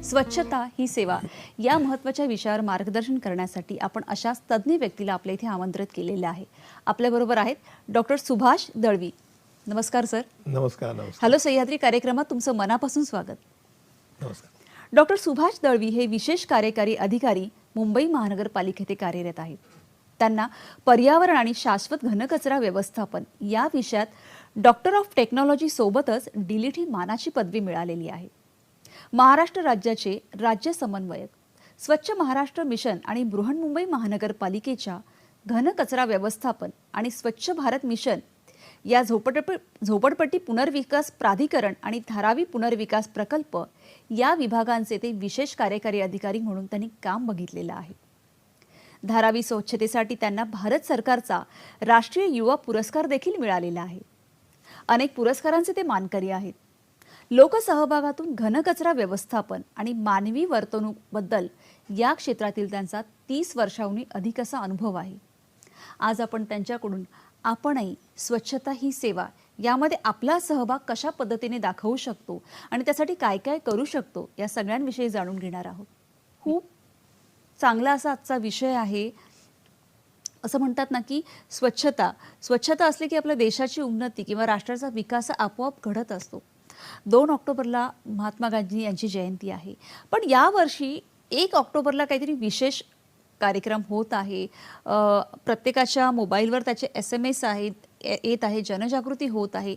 स्वच्छता ही सेवा या महत्त्वाच्या विषयावर मार्गदर्शन करण्यासाठी आपण अशाच तज्ज्ञ व्यक्तीला आपल्या इथे आमंत्रित केलेले आहे. आपल्याबरोबर आहेत डॉक्टर सुभाष दळवी. नमस्कार सर. नमस्कार. नमस्कार. हॅलो सह्याद्री कार्यक्रमात तुमचं मनापासून स्वागत. नमस्कार. डॉक्टर सुभाष दळवी हे विशेष कार्यकारी अधिकारी मुंबई महानगरपालिकेत कार्यरत आहेत. त्यांना पर्यावरण आणि शाश्वत घनकचरा व्यवस्थापन या विषयात डॉक्टर ऑफ टेक्नॉलॉजी सोबतच डीलिट ही मानाची पदवी मिळालेली आहे. महाराष्ट्र राज्याचे राज्य समन्वयक, स्वच्छ महाराष्ट्र मिशन आणि बृहन्मुंबई महानगरपालिकेच्या घनकचरा व्यवस्थापन आणि स्वच्छ भारत मिशन या झोपडपट्टी पुनर्विकास प्राधिकरण आणि धारावी पुनर्विकास प्रकल्प या विभागांचे ते विशेष कार्यकारी अधिकारी म्हणून त्यांनी काम बघितलेलं आहे. धारावी स्वच्छतेसाठी त्यांना भारत सरकारचा राष्ट्रीय युवा पुरस्कार देखील मिळालेला आहे. अनेक पुरस्कारांचे ते मानकरी आहेत. लोकसहभागातून घनकचरा व्यवस्थापन आणि मानवी वर्तणूकबद्दल या क्षेत्रातील त्यांचा 30 वर्षांहून अधिक असा अनुभव आहे. आज आपण त्यांच्याकडून आपणही स्वच्छता ही सेवा यामध्ये आपला सहभाग कशा पद्धतीने दाखवू शकतो आणि त्यासाठी काय काय करू शकतो या सगळ्यांविषयी जाणून घेणार आहोत. खूप चांगला असा आजचा विषय आहे. असं म्हणतात ना की स्वच्छता असली की आपल्या देशाची उन्नती किंवा राष्ट्राचा विकास आपोआप घडत असतो. 2 ऑक्टोबरला महात्मा गांधी यांची जयंती आहे, पण यावर्षी 1 ऑक्टोबरला काहीतरी विशेष कार्यक्रम होत आहे. प्रत्येकाच्या मोबाईलवर त्याचे SMS येत आहे, जनजागृती होत आहे.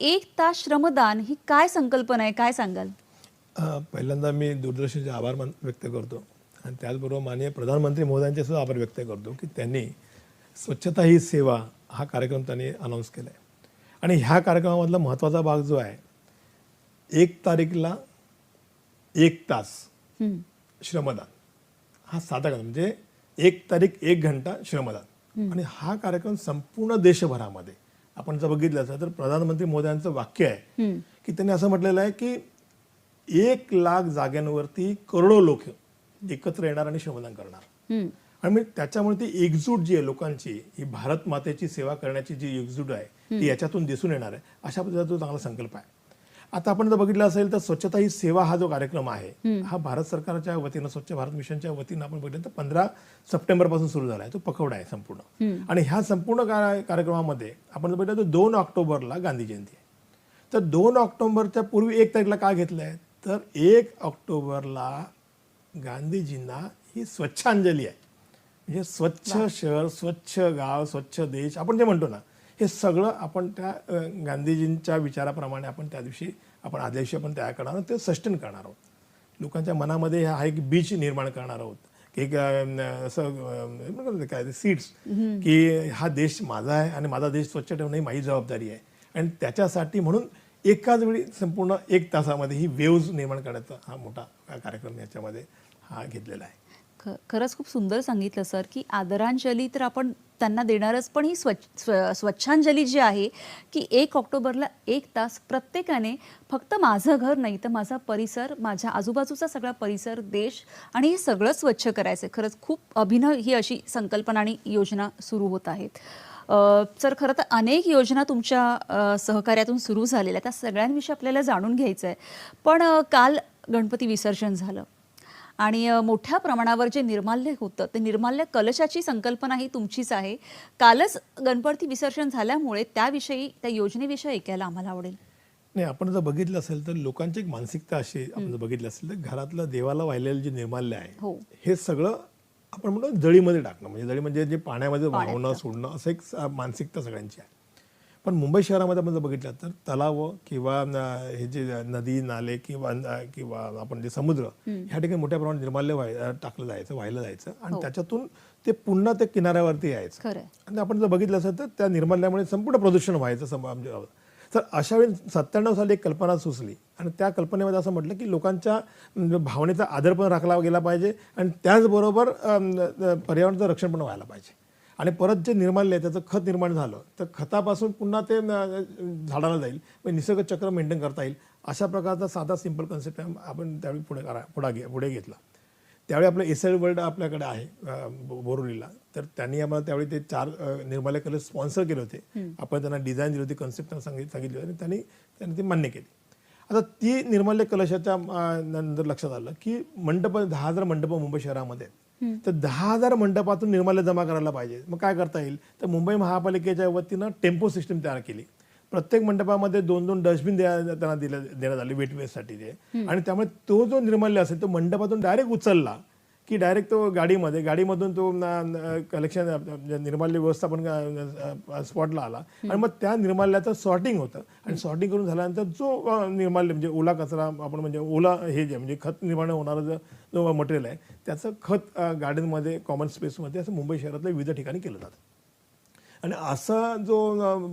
1 तास श्रमदान ही काय संकल्पना आहे, काय सांगाल? पहिल्यांदा मी दूरदर्शनचे आभार व्यक्त करतो आणि त्याचबरोबर माननीय प्रधानमंत्री महोदयांचे सुद्धा आभार व्यक्त करतो की त्यांनी स्वच्छता ही सेवा हा कार्यक्रम त्यांनी अनाऊन्स केला आहे. आणि ह्या कार्यक्रमामधला महत्त्वाचा भाग जो आहे 1 तारीखला 1 तास श्रमदान हा साधा कार्यक्रम, म्हणजे 1 तारीख 1 घंटा श्रमदान. आणि हा कार्यक्रम संपूर्ण देशभरामध्ये आपण जर बघितलं असं तर प्रधानमंत्री महोदयांचं वाक्य आहे की त्यांनी असं म्हटलेलं आहे की 1 लाख जाग्यांवरती करोडो लोक एकत्र येणार आणि श्रमदान करणार. आणि त्याच्यामुळे ती एकजूट जी आहे लोकांची, ही भारत मातेची सेवा करण्याची जी एकजूट आहे ती याच्यातून दिसून येणार आहे. अशा पद्धतीचा तो चांगला संकल्प आहे. आता आपण जर बघितलं असेल तर स्वच्छता ही सेवा हा जो कार्यक्रम आहे हा भारत सरकारच्या वतीनं स्वच्छ भारत मिशनच्या वतीनं आपण बघितलं तर 15 सप्टेंबर पासून सुरू झाला आहे. तो पखवडा आहे संपूर्ण. आणि ह्या संपूर्ण कार्यक्रमामध्ये आपण जर बघितलं तर 2 ऑक्टोबरला गांधी जयंती आहे. तर 2 ऑक्टोबरच्या पूर्वी 1 तारीखला का घेतलंय तर 1 ऑक्टोबरला गांधीजींना ही स्वच्छांजली आहे. म्हणजे स्वच्छ शहर, स्वच्छ गाव, स्वच्छ देश आपण जे म्हणतो ना, हे सगळं आपण त्या गांधीजींच्या विचाराप्रमाणे आपण त्या दिवशी आपण आदल्या दिवशी आपण तयार करणार आहोत, ते सस्टेन करणार आहोत. लोकांच्या मनामध्ये हा एक बीच निर्माण करणार आहोत, एक असं काय सीड्स की हा देश माझा आहे आणि माझा देश स्वच्छ ठेवणं ही माझी जबाबदारी आहे. आणि त्याच्यासाठी म्हणून एकाच वेळी संपूर्ण 1 तासामध्ये ही वेव्ज निर्माण करण्याचा हा मोठा कार्यक्रम याच्यामध्ये हा घेतलेला आहे. खरंच खूप सुंदर सांगितलं सर की आदरांजली तर आपण त्यांना देणारच, पण ही स्वच्छांजली जी आहे की 1 ऑक्टोबरला 1 तास प्रत्येकाने फक्त माझं घर नाही तर माझा परिसर, माझ्या आजूबाजूचा सगळा परिसर, देश आणि हे सगळं स्वच्छ करायचं. खरंच खूप अभिनव ही अशी संकल्पना आणि योजना सुरू होत आहेत. सर खरं तर अनेक योजना तुमच्या सहकार्यातून सुरू झालेल्या, त्या सगळ्यांविषयी आपल्याला जाणून घ्यायचं आहे. पण काल गणपती विसर्जन झालं आणि मोठ्या प्रमाणावर जे निर्माल्य होतं ते निर्माल्य कलशाची संकल्पना ही तुमचीच आहे. कालच गणपती विसर्जन झाल्यामुळे त्याविषयी, त्या योजनेविषयी ऐकायला आम्हाला आवडेल. नाही, आपण जर बघितलं असेल तर लोकांची एक मानसिकता अशी, आपण जर बघितलं असेल तर घरातलं देवाला वाहिलेलं जे निर्माल्य आहे हे सगळं आपण म्हणतो जळीमध्ये टाकणं, म्हणजे जळी म्हणजे जे पाण्यामध्ये वाहणं सोडणं, असं एक मानसिकता सगळ्यांची आहे. पण मुंबई शहरामध्ये आपण जर बघितलं तर तलाव किंवा हे जे नदी नाले किंवा आपण जे समुद्र ह्या ठिकाणी मोठ्या प्रमाणात निर्माल्य टाकलं जायचं, वाहिलं जायचं आणि त्याच्यातून ते पुन्हा ते किनाऱ्यावरती यायचं. आणि आपण जर बघितलं असेल तर त्या निर्माल्यामुळे संपूर्ण प्रदूषण व्हायचं. तर अशा वेळी 97 साली एक कल्पना सुचली आणि त्या कल्पनेमध्ये असं म्हटलं की लोकांच्या भावनेचा आदर पण राखला गेला पाहिजे आणि त्याचबरोबर पर्यावरणाचं रक्षण पण व्हायला पाहिजे. आणि परत जे निर्माल्य आहे त्याचं खत निर्माण झालं तर खतापासून पुन्हा ते झाडाला जाईल, म्हणजे निसर्ग चक्र मेंटेन करता येईल. अशा प्रकारचा साधा सिंपल कन्सेप्ट आपण त्यावेळी पुढे घेतला. त्यावेळी आपलं SL वर्ल्ड आपल्याकडे आहे बोरिवलीला, तर त्यांनी आम्हाला त्यावेळी ते 4 निर्माल्य कलश स्पॉन्सर केले होते. आपण त्यांना डिझाईन दिली होती, कन्सेप्ट सांगितली होती आणि त्यांनी ती मान्य केली. आता ती निर्माल्य कलशाच्या नंतर लक्षात आलं की 10,000 मंडप मुंबई शहरामध्ये आहेत. तर 10,000 मंडपातून निर्माल्य जमा करायला पाहिजे. मग काय करता येईल, तर मुंबई महापालिकेच्या वतीनं टेम्पो सिस्टम तयार केली. प्रत्येक मंडपामध्ये 2-2 डस्टबिन त्यांना देण्यात आले वेट वेस्टसाठी ते. आणि त्यामुळे तो जो निर्माल्य असेल तो मंडपातून डायरेक्ट उचलला की डायरेक्ट तो गाडीमधून तो कलेक्शन निर्माल्य व्यवस्थापन स्पॉटला आला आणि मग त्या निर्माल्याचं सॉर्टिंग होतं आणि सॉर्टिंग करून झाल्यानंतर जो निर्माल्य म्हणजे ओला कचरा आपण म्हणजे ओला हे जे म्हणजे खत निर्माण होणारं जो मटेरियल आहे त्याचं खत गार्डनमध्ये कॉमन स्पेसमध्ये असं मुंबई शहरातल्या विविध ठिकाणी केलं जातं. आणि असा जो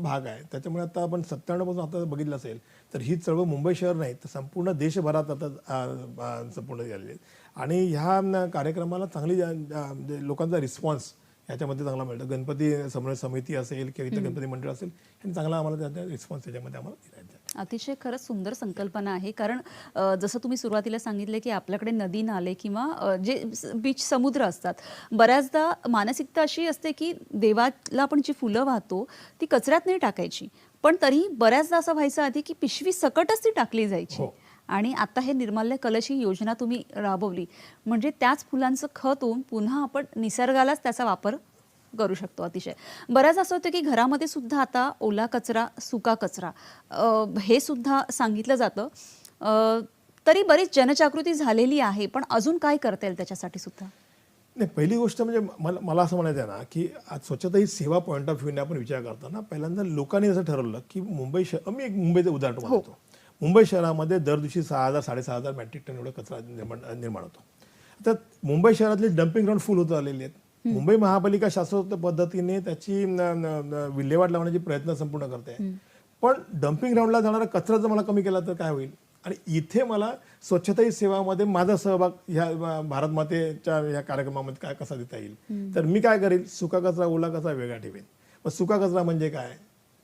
भाग आहे त्याच्यामुळे आता आपण 97 पासून आता बघितलं असेल तर ही चळवळ मुंबई शहर नाही तर संपूर्ण देशभरात आता संपूर्ण झालेली आहे. आणि ह्या कार्यक्रमाला चांगली म्हणजे लोकांचा रिस्पॉन्स ह्याच्यामध्ये चांगला मिळतो. गणपती समन्वय समिती असेल किंवा इतर गणपती मंडळ असेल यांनी चांगला आम्हाला त्याचा रिस्पॉन्स त्याच्यामध्ये आम्हाला दिला. अतिशय खरंच सुंदर संकल्पना आहे. कारण जसं तुम्ही सुरुवातीला सांगितले की आपल्याकडे नदी नाले किंवा जे बीच समुद्र असतात, बऱ्याचदा मानसिकता अशी असते की देवाला आपण जी फुलं वाहतो ती कचऱ्यात नाही टाकायची, पण तरी बऱ्याचदा असं व्हायचं आधी की पिशवी सकटच ती टाकली जायची. आणि आता हे निर्माल्य कलश ही योजना तुम्ही राबवली म्हणजे त्याच फुलांचं खत होऊन पुन्हा आपण निसर्गालाच त्याचा वापर करू शकतो. अतिशय बऱ्याच असं होतं की घरामध्ये सुद्धा आता ओला कचरा सुका कचरा हे सुद्धा सांगितलं जातं. तरी बरीच जनजागृती झालेली आहे, पण अजून काय करता येईल त्याच्यासाठी सुद्धा? नाही, पहिली गोष्ट म्हणजे मला असं म्हणायचं आहे ना की आज स्वच्छता ही सेवा पॉईंट ऑफ व्ह्यूने आपण विचार करताना पहिल्यांदा लोकांनी असं ठरवलं की मुंबई शहर, मी एक मुंबईचं उदाहरण तुम्हाला देतो. मुंबई शहरामध्ये दर दिवशी 6,000-6,500 मेट्रिक टन एवढा कचरा निर्माण होतो. तर मुंबई शहरातले डम्पिंग ग्राउंड फुल होत आलेले आहेत. मुंबई महापालिका शास्त्रोक्त पद्धतीने त्याची विल्हेवाट लावण्याचे प्रयत्न संपूर्ण करते. पण डम्पिंग ग्राउंडला जाणारा कचरा जर मला कमी केला तर काय होईल. आणि इथे मला स्वच्छता ही सेवामध्ये माझा सहभाग ह्या भारत मातेच्या ह्या कार्यक्रमामध्ये काय कसा देता येईल. तर मी काय करेल, सुका कचरा ओला कचरा वेगळा ठेवेन. मग सुका कचरा म्हणजे काय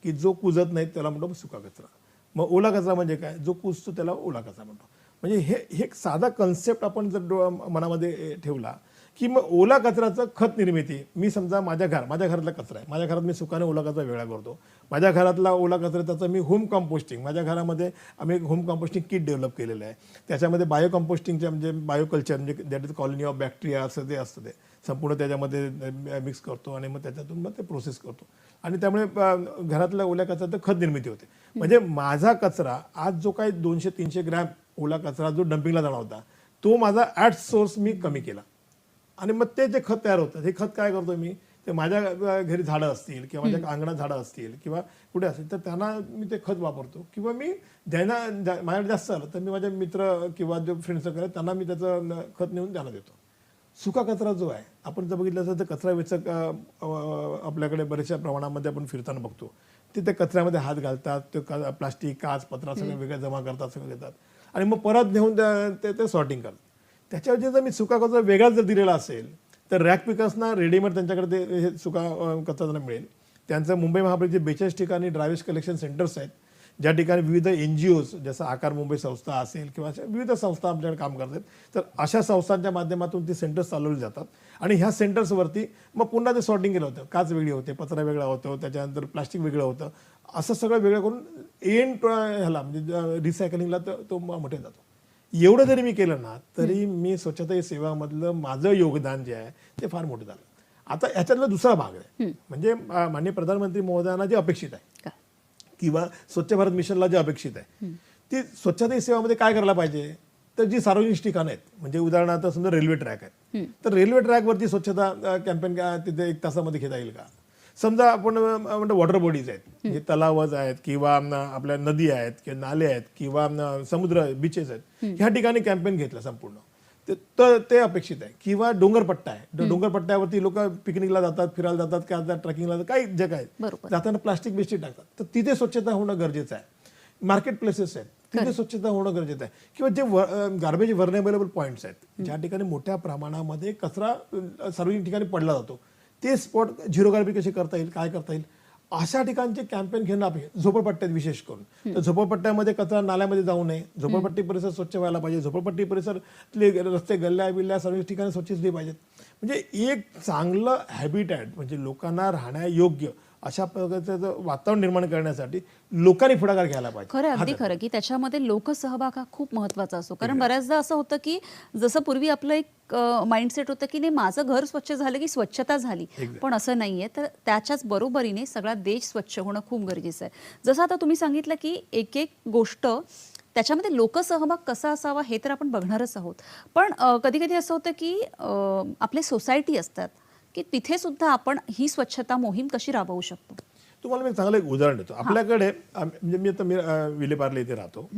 की जो कुजत नाही त्याला म्हणतो सुका कचरा. मग ओला कचरा म्हणजे काय, जो कुजतो त्याला ओला कचरा म्हणतो. म्हणजे हे एक साधा कन्सेप्ट आपण जर मनामध्ये ठेवला की मग ओला कचऱ्याचं खत निर्मिती, मी समजा माझ्या घरातला कचरा आहे, माझ्या घरात मी सुकाने ओला कचरा वेगळा करतो. माझ्या घरातला ओला कचरा त्याचं मी होम कंपोस्टिंग, माझ्या घरामध्ये आम्ही एक होम कंपोस्टिंग किट डेव्हलप केलेलं आहे. त्याच्यामध्ये बायो कंपोस्टिंगच्या म्हणजे बायोकल्चर म्हणजे that is colony of bacteria असं ते असतं, ते संपूर्ण त्याच्यामध्ये मिक्स करतो आणि मग त्याच्यातून मग ते प्रोसेस करतो आणि त्यामुळे घरातल्या ओल्या कचऱ्याचं खत निर्मिती होते. म्हणजे माझा कचरा आज जो काही 200-300 ग्रॅम ओला कचरा जो डम्पिंगला जाणार होता तो माझा ॲट सोर्स मी कमी केला आणि मग ते जे खत तयार होतं हे खत काय करतो मी, ते माझ्या घरी झाडं असतील किंवा माझ्या अंगणात झाडं असतील किंवा कुठे असतील तर त्यांना मी ते खत वापरतो. किंवा मी ज्यांना माझ्याकडे जास्त आलं तर मी माझे मित्र किंवा जो फ्रेंड सर्कल आहे त्यांना मी त्याचं खत नेऊन त्यांना देतो. सुका कचरा जो आहे आपण जर बघितलं असेल तर कचरा वेचक आपल्याकडे बऱ्याचशा प्रमाणामध्ये आपण फिरताना बघतो. ते त्या कचऱ्यामध्ये हात घालतात, ते प्लास्टिक काच पत्रा सगळं वेगळं जमा करतात, सगळं देतात आणि मग परत नेऊन ते सॉर्टिंग करतात. त्याच्यावरती जर मी सुका कचरा वेगळाच जर दिलेला असेल तर रॅक पिकर्सना रेडीमेड त्यांच्याकडे ते हे सुका कचरा त्यांना मिळेल. त्यांचं मुंबई महापालिकेचे 42 ठिकाणी ड्रायव्हेज कलेक्शन सेंटर्स आहेत ज्या ठिकाणी विविध NGOs जसं आकार मुंबई संस्था असेल किंवा अशा विविध संस्था आमच्याकडे काम करतात. तर अशा संस्थांच्या माध्यमातून ती सेंटर्स चालवली जातात आणि ह्या सेंटर्सवरती मग पुन्हा ते सॉर्टिंग केलं होतं. काच वेगळी होते, पत्रा वेगळा होतो, त्याच्यानंतर प्लास्टिक वेगळं होतं, असं सगळं वेगळं करून एंड ह्याला म्हणजे रिसायकलिंगला तो मोठे जातो. एवढं जरी मी केलं ना तरी मी स्वच्छता ही सेवामधलं माझं योगदान जे आहे ते फार मोठं झालं. आता ह्याच्यातला दुसरा भाग आहे म्हणजे माननीय प्रधानमंत्री महोदयांना जे अपेक्षित आहे किंवा स्वच्छ भारत मिशनला जे अपेक्षित आहे ती स्वच्छता ही सेवामध्ये काय करायला पाहिजे. तर जी सार्वजनिक ठिकाणं आहेत म्हणजे उदाहरणार्थ समजा रेल्वे ट्रॅक आहे तर रेल्वे ट्रॅकवरती स्वच्छता कॅम्पेन तिथे 1 तासामध्ये घेता येईल का. समजा आपण म्हणतो वॉटर बॉडीज आहेत म्हणजे तलावज आहेत किंवा आपल्या नदी आहेत किंवा नाले आहेत किंवा समुद्र बीचेस आहेत, ह्या ठिकाणी कॅम्पेन घेतलं संपूर्ण तर ते अपेक्षित आहे. किंवा डोंगरपट्टा आहे, डोंगरपट्ट्यावरती लोक पिकनिकला जातात, फिरायला जातात किंवा ट्रेकिंगला जातात, काही जग आहेत जाताना प्लास्टिक बिस्टिक टाकतात तर तिथे स्वच्छता होणं गरजेचं आहे. मार्केट प्लेसेस आहेत तिथे स्वच्छता होणं गरजेचं आहे. किंवा जे गार्बेज व्हर्नेबल पॉईंट्स आहेत ज्या ठिकाणी मोठ्या प्रमाणामध्ये कचरा सार्वजनिक ठिकाणी पडला जातो ते स्पॉट झिरो गार्बेज कसे करता येईल, काय करता येईल, अशा ठिकाणचे कॅम्पेन घेणं अपेक्षित. झोपडपट्ट्यात विशेष करून तर झोपडपट्ट्यामध्ये कचरा नाल्यामध्ये जाऊ नये, झोपडपट्टी परिसर स्वच्छ व्हायला पाहिजे, झोपडपट्टी परिसरातले रस्ते गल्ल्या बिल्ल्या सर्व ठिकाणी स्वच्छ दिली पाहिजेत. म्हणजे एक चांगलं हॅबिटॅट म्हणजे लोकांना राहण्यायोग्य अशा प्रकारचं वातावरण निर्माण करण्यासाठी लोकांनी पुढाकार घ्यायला पाहिजे. खरं अगदी खरं की त्याच्यामध्ये लोकसहभाग हा खूप महत्वाचा असतो. कारण बऱ्याचदा असं होतं की जसं पूर्वी आपलं एक माइंडसेट होतं की नाही माझं घर स्वच्छ झालं की स्वच्छता झाली, पण असं नाहीये. तर त्याच्याच बरोबरीने सगळा देश स्वच्छ होणं खूप गरजेचं आहे. जसं आता तुम्ही सांगितलं की एक एक गोष्ट त्याच्यामध्ये लोकसहभाग कसा असावा हे तर आपण बघणारच आहोत. पण कधी कधी असं होतं की आपले सोसायटी असतात की तिथे सुद्धा आपण ही स्वच्छता मोहीम कशी राबवू शकतो. तुम्हाला मी चांगलं एक उदाहरण देतो. आपल्याकडे म्हणजे मी आता विलेपार्ले इथे राहतो.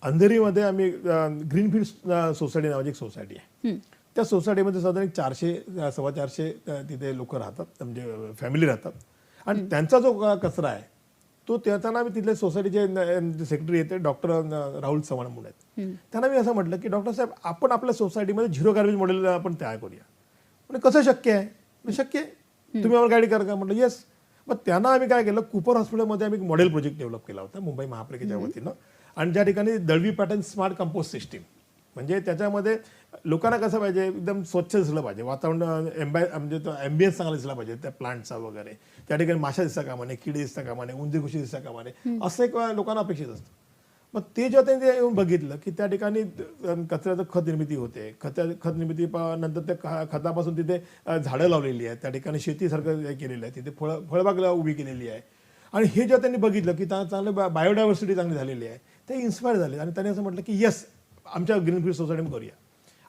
अंधेरीमध्ये आम्ही ग्रीनफील्ड सोसायटी नावाची एक सोसायटी आहे. त्या सोसायटीमध्ये साधारण 400 450 तिथे लोक राहतात, म्हणजे फॅमिली राहतात. आणि त्यांचा जो कचरा आहे तो त्यांना मी तिथले सोसायटीचे सेक्रेटरी येते डॉक्टर राहुल चव्हाण म्हणून आहेत. त्यांना मी असं म्हटलं की डॉक्टर साहेब आपण आपल्या सोसायटीमध्ये झिरो गार्बेज मॉडेल आपण तयार करूया. म्हणजे कसं शक्य आहे? शक्य आहे, तुम्ही आम्हाला गाईड करा का? म्हटलं येस. मग त्यांना आम्ही काय केलं, कूपर हॉस्पिटलमध्ये आम्ही मॉडेल प्रोजेक्ट डेव्हलप केला होता मुंबई महापालिकेच्या वतीनं. आणि ज्या ठिकाणी Dalvi pattern smart compost system, म्हणजे त्याच्यामध्ये लोकांना कसं पाहिजे, एकदम स्वच्छ दिसलं पाहिजे वातावरण, म्हणजे तो ॲम्बियन्स चांगला दिसला पाहिजे त्या प्लांटचा वगैरे. त्या ठिकाणी माशा दिसता कामा नये, किडे दिसता कामा नये, उंदीर घुशी दिसता कामा नये, असं एक लोकांना अपेक्षित असतं. मग ते जेव्हा त्यांनी येऊन बघितलं की त्या ठिकाणी कचऱ्याचं खत निर्मिती होते, खत निर्मिती नंतर त्या खतापासून तिथे झाडं लावलेली आहेत, त्या ठिकाणी शेतीसारखं केलेलं आहे, तिथे फळबाग उभी केलेली आहे. आणि हे जेव्हा त्यांनी बघितलं की चांगलं बायोडायव्हर्सिटी चांगली झालेली आहे, ते इन्स्पायर झाले. आणि त्यांनी असं म्हटलं की येस आमच्या ग्रीनफील्ड सोसायटीमध्ये करूया.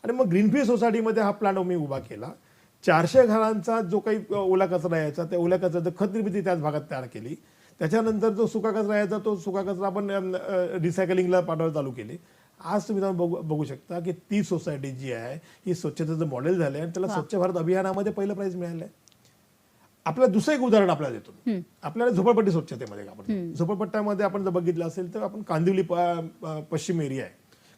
आणि मग ग्रीनफील्ड सोसायटीमध्ये हा प्लांट मी उभा केला. 400 घरांचा जो काही ओला कचरा यायचा त्या ओल्या कचऱ्याचं खत निर्मिती त्याच भागात तयार केली. त्याच्यानंतर जो सुका कचरा यायचा तो सुका कचरा आपण रिसायकलिंगला पाठवायला चालू केली. आज तुम्ही बघू शकता की ती सोसायटी जी आहे ही स्वच्छतेचं मॉडेल झालं आणि त्याला स्वच्छ भारत अभियानामध्ये पहिलं प्राइज मिळालं आहे. आपल्याला दुसरं एक उदाहरण आपल्याला देतो. आपल्याला झोपडपट्टी स्वच्छतेमध्ये आपण झोपडपट्ट्यामध्ये आपण जर बघितलं असेल तर आपण कांदिवली पश्चिम एरिया आहे.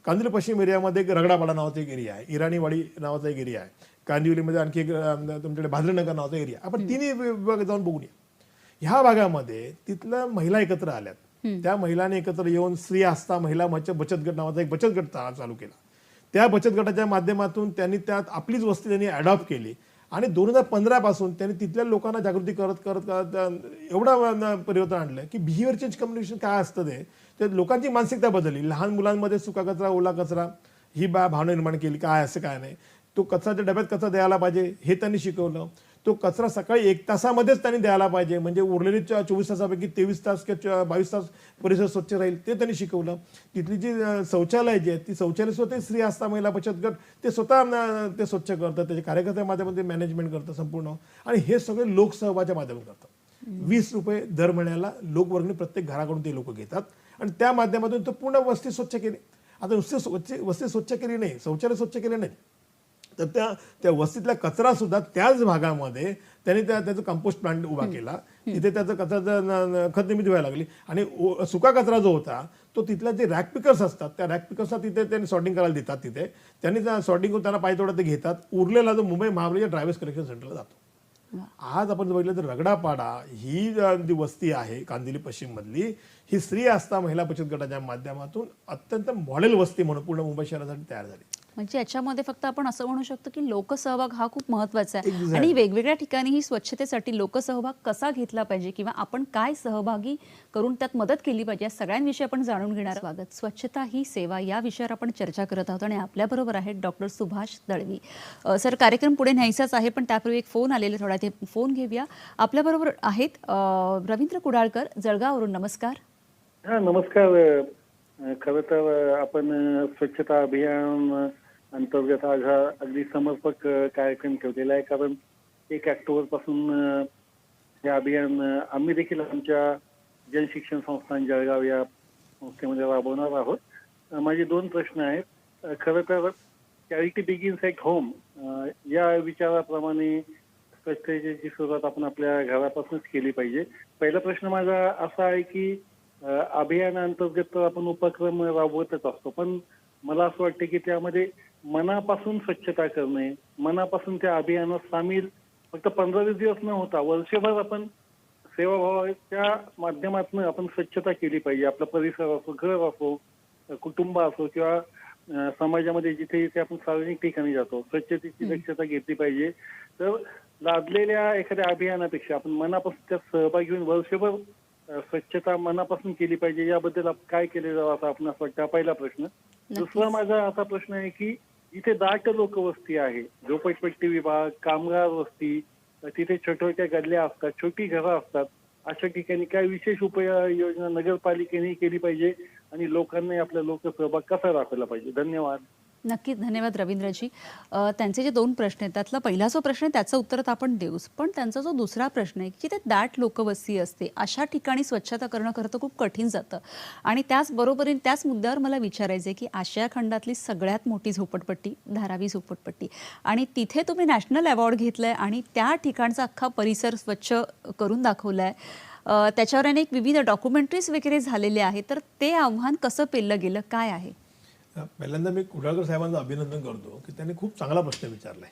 कांदिवली पश्चिम एरियामध्ये एक रगडापाडा नावाचा एक एरिया आहे, इराणीवाडी नावाचा एक एरिया आहे. कांदिवलीमध्ये आणखी एक तुमच्याकडे भाद्रनगर नावाचा एरिया. आपण तिन्ही विभाग जाऊन बघूया. ह्या भागामध्ये तिथल्या महिला एकत्र आल्यात. त्या महिलांनी एकत्र येऊन श्री आस्था महिला बचत गट नावाचा एक बचत गट चालू केला. त्या बचत गटाच्या माध्यमातून त्यांनी त्यात आपलीच वस्ती त्यांनी अडॉप्ट केली. आणि 2015 पासून त्यांनी तिथल्या लोकांना जागृती करत करत करत एवढा परिवर्तन आणलं की बिहेवियर चेंज कम्युनिकेशन काय असतं ते लोकांची मानसिकता बदलली. लहान मुलांमध्ये सुका कचरा ओला कचरा ही भावना निर्माण केली, काय असं काय नाही, तो कचऱ्याच्या डब्यात कचरा द्यायला पाहिजे हे त्यांनी शिकवलं. तो कचरा सकाळी 1 तासामध्येच त्यांनी द्यायला पाहिजे, म्हणजे उरलेली 24 तासापैकी 23 तास किंवा 22 तास परिसर स्वच्छ राहील ते त्यांनी शिकवलं. तिथली जी शौचालय जी आहेत ती शौचालय स्वतः श्री आस्था महिला बचत गट ते स्वतः ते स्वच्छ करतात, त्याचे कार्यकर्त्या माध्यमातून मॅनेजमेंट करतं संपूर्ण. आणि हे सगळे लोकसहभागाच्या माध्यमातून करतात. 20 रुपये दर महिन्याला लोकवर्गणी प्रत्येक घराकडून ते लोक घेतात आणि त्या माध्यमातून तो पूर्ण वस्ती स्वच्छ केली. आता नुसती वस्ती स्वच्छ केली नाही, शौचालय स्वच्छ केले नाही, तर त्या वस्तीतला कचरा सुद्धा त्याच भागामध्ये त्यांनी त्याचा कंपोस्ट प्लांट उभा केला. तिथे त्याचं कचऱ्याचं खत निर्मिती व्हायला लागली. आणि सुका कचरा जो होता तो तिथल्या जे रॅक पिकर्स असतात त्या रॅक पिकर्सला तिथे त्यांनी सॉर्टिंग करायला देतात. तिथे त्यांनी सॉर्टिंग करून त्यांना पाहिजे तेवढं ते घेतात. उरलेला जो मुंबई महापालिकेच्या ड्रायव्हर्स कलेक्शन सेंटरला जातो. आज आपण बघितलं तर रगडापाडा ही जी वस्ती आहे कांदिवली पश्चिम मधली, ही श्री आस्था महिला बचत गटाच्या माध्यमातून अत्यंत मॉडेल वस्ती म्हणून पूर्ण मुंबई शहरासाठी तयार झाली. म्हणजे याच्यामध्ये फक्त आपण असं म्हणू शकतो की लोकसहभाग हा खूप महत्वाचा आहे. आणि वेगवेगळ्या ठिकाणी ही स्वच्छतेसाठी लोकसहभाग कसा घेतला पाहिजे किंवा आपण काय सहभागी करून त्यात मदत केली पाहिजे या सगळ्यांविषयी आपण जाणून घेणार आहोत. स्वच्छता ही सेवा या विषयावर आपण चर्चा करत आहोत आणि आपल्याबरोबर आहेत डॉक्टर सुभाष दळवी. सर, कार्यक्रम पुढे न्यायचाच आहे पण त्यापूर्वी एक फोन आलेले, थोडा ते फोन घेऊया. आपल्याबरोबर आहेत रवींद्र कुडाळकर जळगाववरून. नमस्कार. हा नमस्कार. खरं तर आपण स्वच्छता अभियान अंतर्गत आज हा अगदी समर्पक कार्यक्रम ठेवलेला आहे. कारण 1 ऑक्टोबर पासून हे अभियान आम्ही देखील आमच्या जनशिक्षण संस्थान जळगाव या संस्थेमध्ये राबवणार आहोत. माझे 2 प्रश्न आहेत. खरं तर चॅरिटी बिगिन्स ॲट होम या विचाराप्रमाणे स्वच्छतेची सुरुवात आपण आपल्या घरापासूनच केली पाहिजे. पहिला प्रश्न माझा असा आहे की अभियानाअंतर्गत आपण उपक्रम राबवतच असतो, पण मला असं वाटतं की त्यामध्ये मनापासून स्वच्छता करणे, मनापासून त्या अभियानात सामील फक्त 15-20 दिवस न होता वर्षभर आपण सेवाभावाच्या माध्यमातून आपण स्वच्छता केली पाहिजे. आपला परिसर असो, घर असो, कुटुंब असो किंवा समाजामध्ये जिथे जिथे आपण सार्वजनिक ठिकाणी जातो स्वच्छतेची दक्षता घेतली पाहिजे. तर लादलेल्या एखाद्या अभियानापेक्षा आपण मनापासून त्यात सहभागी होऊन वर्षभर स्वच्छता मनापासून केली पाहिजे, याबद्दल काय केले जावं असं आपणास वाटतं? हा पहिला प्रश्न. दुसरा माझा असा प्रश्न आहे की इथे दाट लोकवस्ती आहे, झोपडपट्टी विभाग, कामगार वस्ती, तिथे छोट्या गल्ल्या असतात, छोटी घरं असतात. अशा ठिकाणी काय विशेष उपाययोजना नगरपालिकेने केली पाहिजे आणि लोकांनी आपला लोकसहभाग कसा दाखवला पाहिजे? धन्यवाद. नक्कीच धन्यवाद रवींद्रजी. त्यांचे जे 2 प्रश्न आहेत त्यातला पहिला जो प्रश्न आहे त्याचं उत्तर तर आपण देऊच, पण त्यांचा जो दुसरा प्रश्न आहे की जिथे दाट लोकवस्ती असते अशा ठिकाणी स्वच्छता करणं खरं तर खूप कठीण जातं. आणि त्याचबरोबरीने त्याच मुद्द्यावर मला विचारायचं आहे की आशिया खंडातली सगळ्यात मोठी झोपडपट्टी धारावी झोपडपट्टी, आणि तिथे तुम्ही नॅशनल अवॉर्ड घेतलाय आणि त्या ठिकाणचा अख्खा परिसर स्वच्छ करून दाखवलाय. त्याच्यावर अनेक विविध डॉक्युमेंटरीज वगैरे झालेले आहेत, तर ते आव्हान कसं पेललं गेलं, काय आहे? पहिल्यांदा मी कुडाळकर साहेबांचं अभिनंदन करतो की त्यांनी खूप चांगला प्रश्न विचारलाय.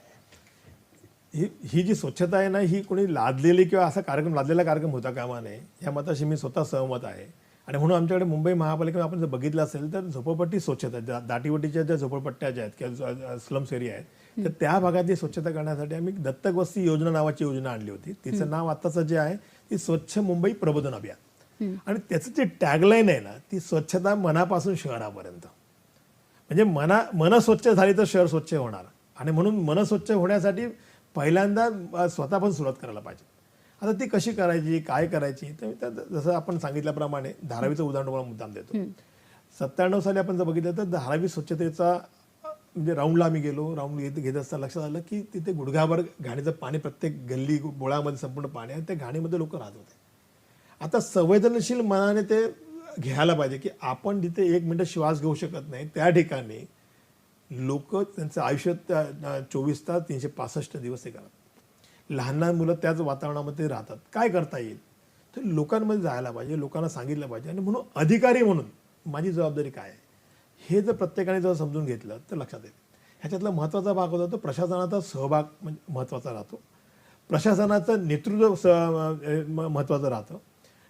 ही जी स्वच्छता आहे ना, ही कोणी लादलेली किंवा असा कार्यक्रम लादलेला कार्यक्रम होता कामा नये, या मताशी मी स्वतः सहमत आहे. आणि म्हणून आमच्याकडे मुंबई महापालिकेने आपण जर बघितलं असेल तर झोपडपट्टी स्वच्छता, दाटीवटीच्या ज्या झोपडपट्ट्या ज्या आहेत किंवा स्लम्स एरिया आहेत, तर त्या भागातली स्वच्छता करण्यासाठी आम्ही दत्तक वस्ती योजना नावाची योजना आणली होती. तिचं नाव आत्ताचं जे आहे ती स्वच्छ मुंबई प्रबोधन अभियान. आणि त्याचं जे टॅगलाईन आहे ना, ती स्वच्छता मनापासून शहरापर्यंत. म्हणजे मन स्वच्छ झाली तर शहर स्वच्छ होणार. आणि म्हणून मन स्वच्छ होण्यासाठी पहिल्यांदा स्वतःपासून सुरुवात करायला पाहिजे. आता ती कशी करायची, काय करायची, तर जसं आपण सांगितल्याप्रमाणे धारावीचं उदाहरण तुम्हाला मुद्दाम देतो. 97 साली आपण जर बघितलं तर धारावी स्वच्छतेचा म्हणजे राऊंडला आम्ही गेलो. राऊंड घेत असताना लक्षात आलं की तिथे गुडघाभर घाणीचं पाणी, प्रत्येक गल्ली बोळामध्ये संपूर्ण पाणी आहे. त्या घाणीमध्ये लोक राहत होते. आता संवेदनशील मनाने ते घ्यायला पाहिजे की आपण जिथे 1 मिनिट श्वास घेऊ शकत नाही त्या ठिकाणी लोक त्यांचं आयुष्य 24 तास 365 दिवस हे करतात. लहान लहान मुलं त्याच वातावरणामध्ये राहतात. काय करता येईल? तर लोकांमध्ये जायला पाहिजे, लोकांना सांगितलं पाहिजे. आणि म्हणून अधिकारी म्हणून माझी जबाबदारी काय आहे हे जर प्रत्येकाने जर समजून घेतलं तर लक्षात येईल. ह्याच्यातला महत्त्वाचा भाग होता तो प्रशासनाचा सहभाग म्हणजे महत्त्वाचा राहतो. प्रशासनाचं नेतृत्व महत्त्वाचं राहतं.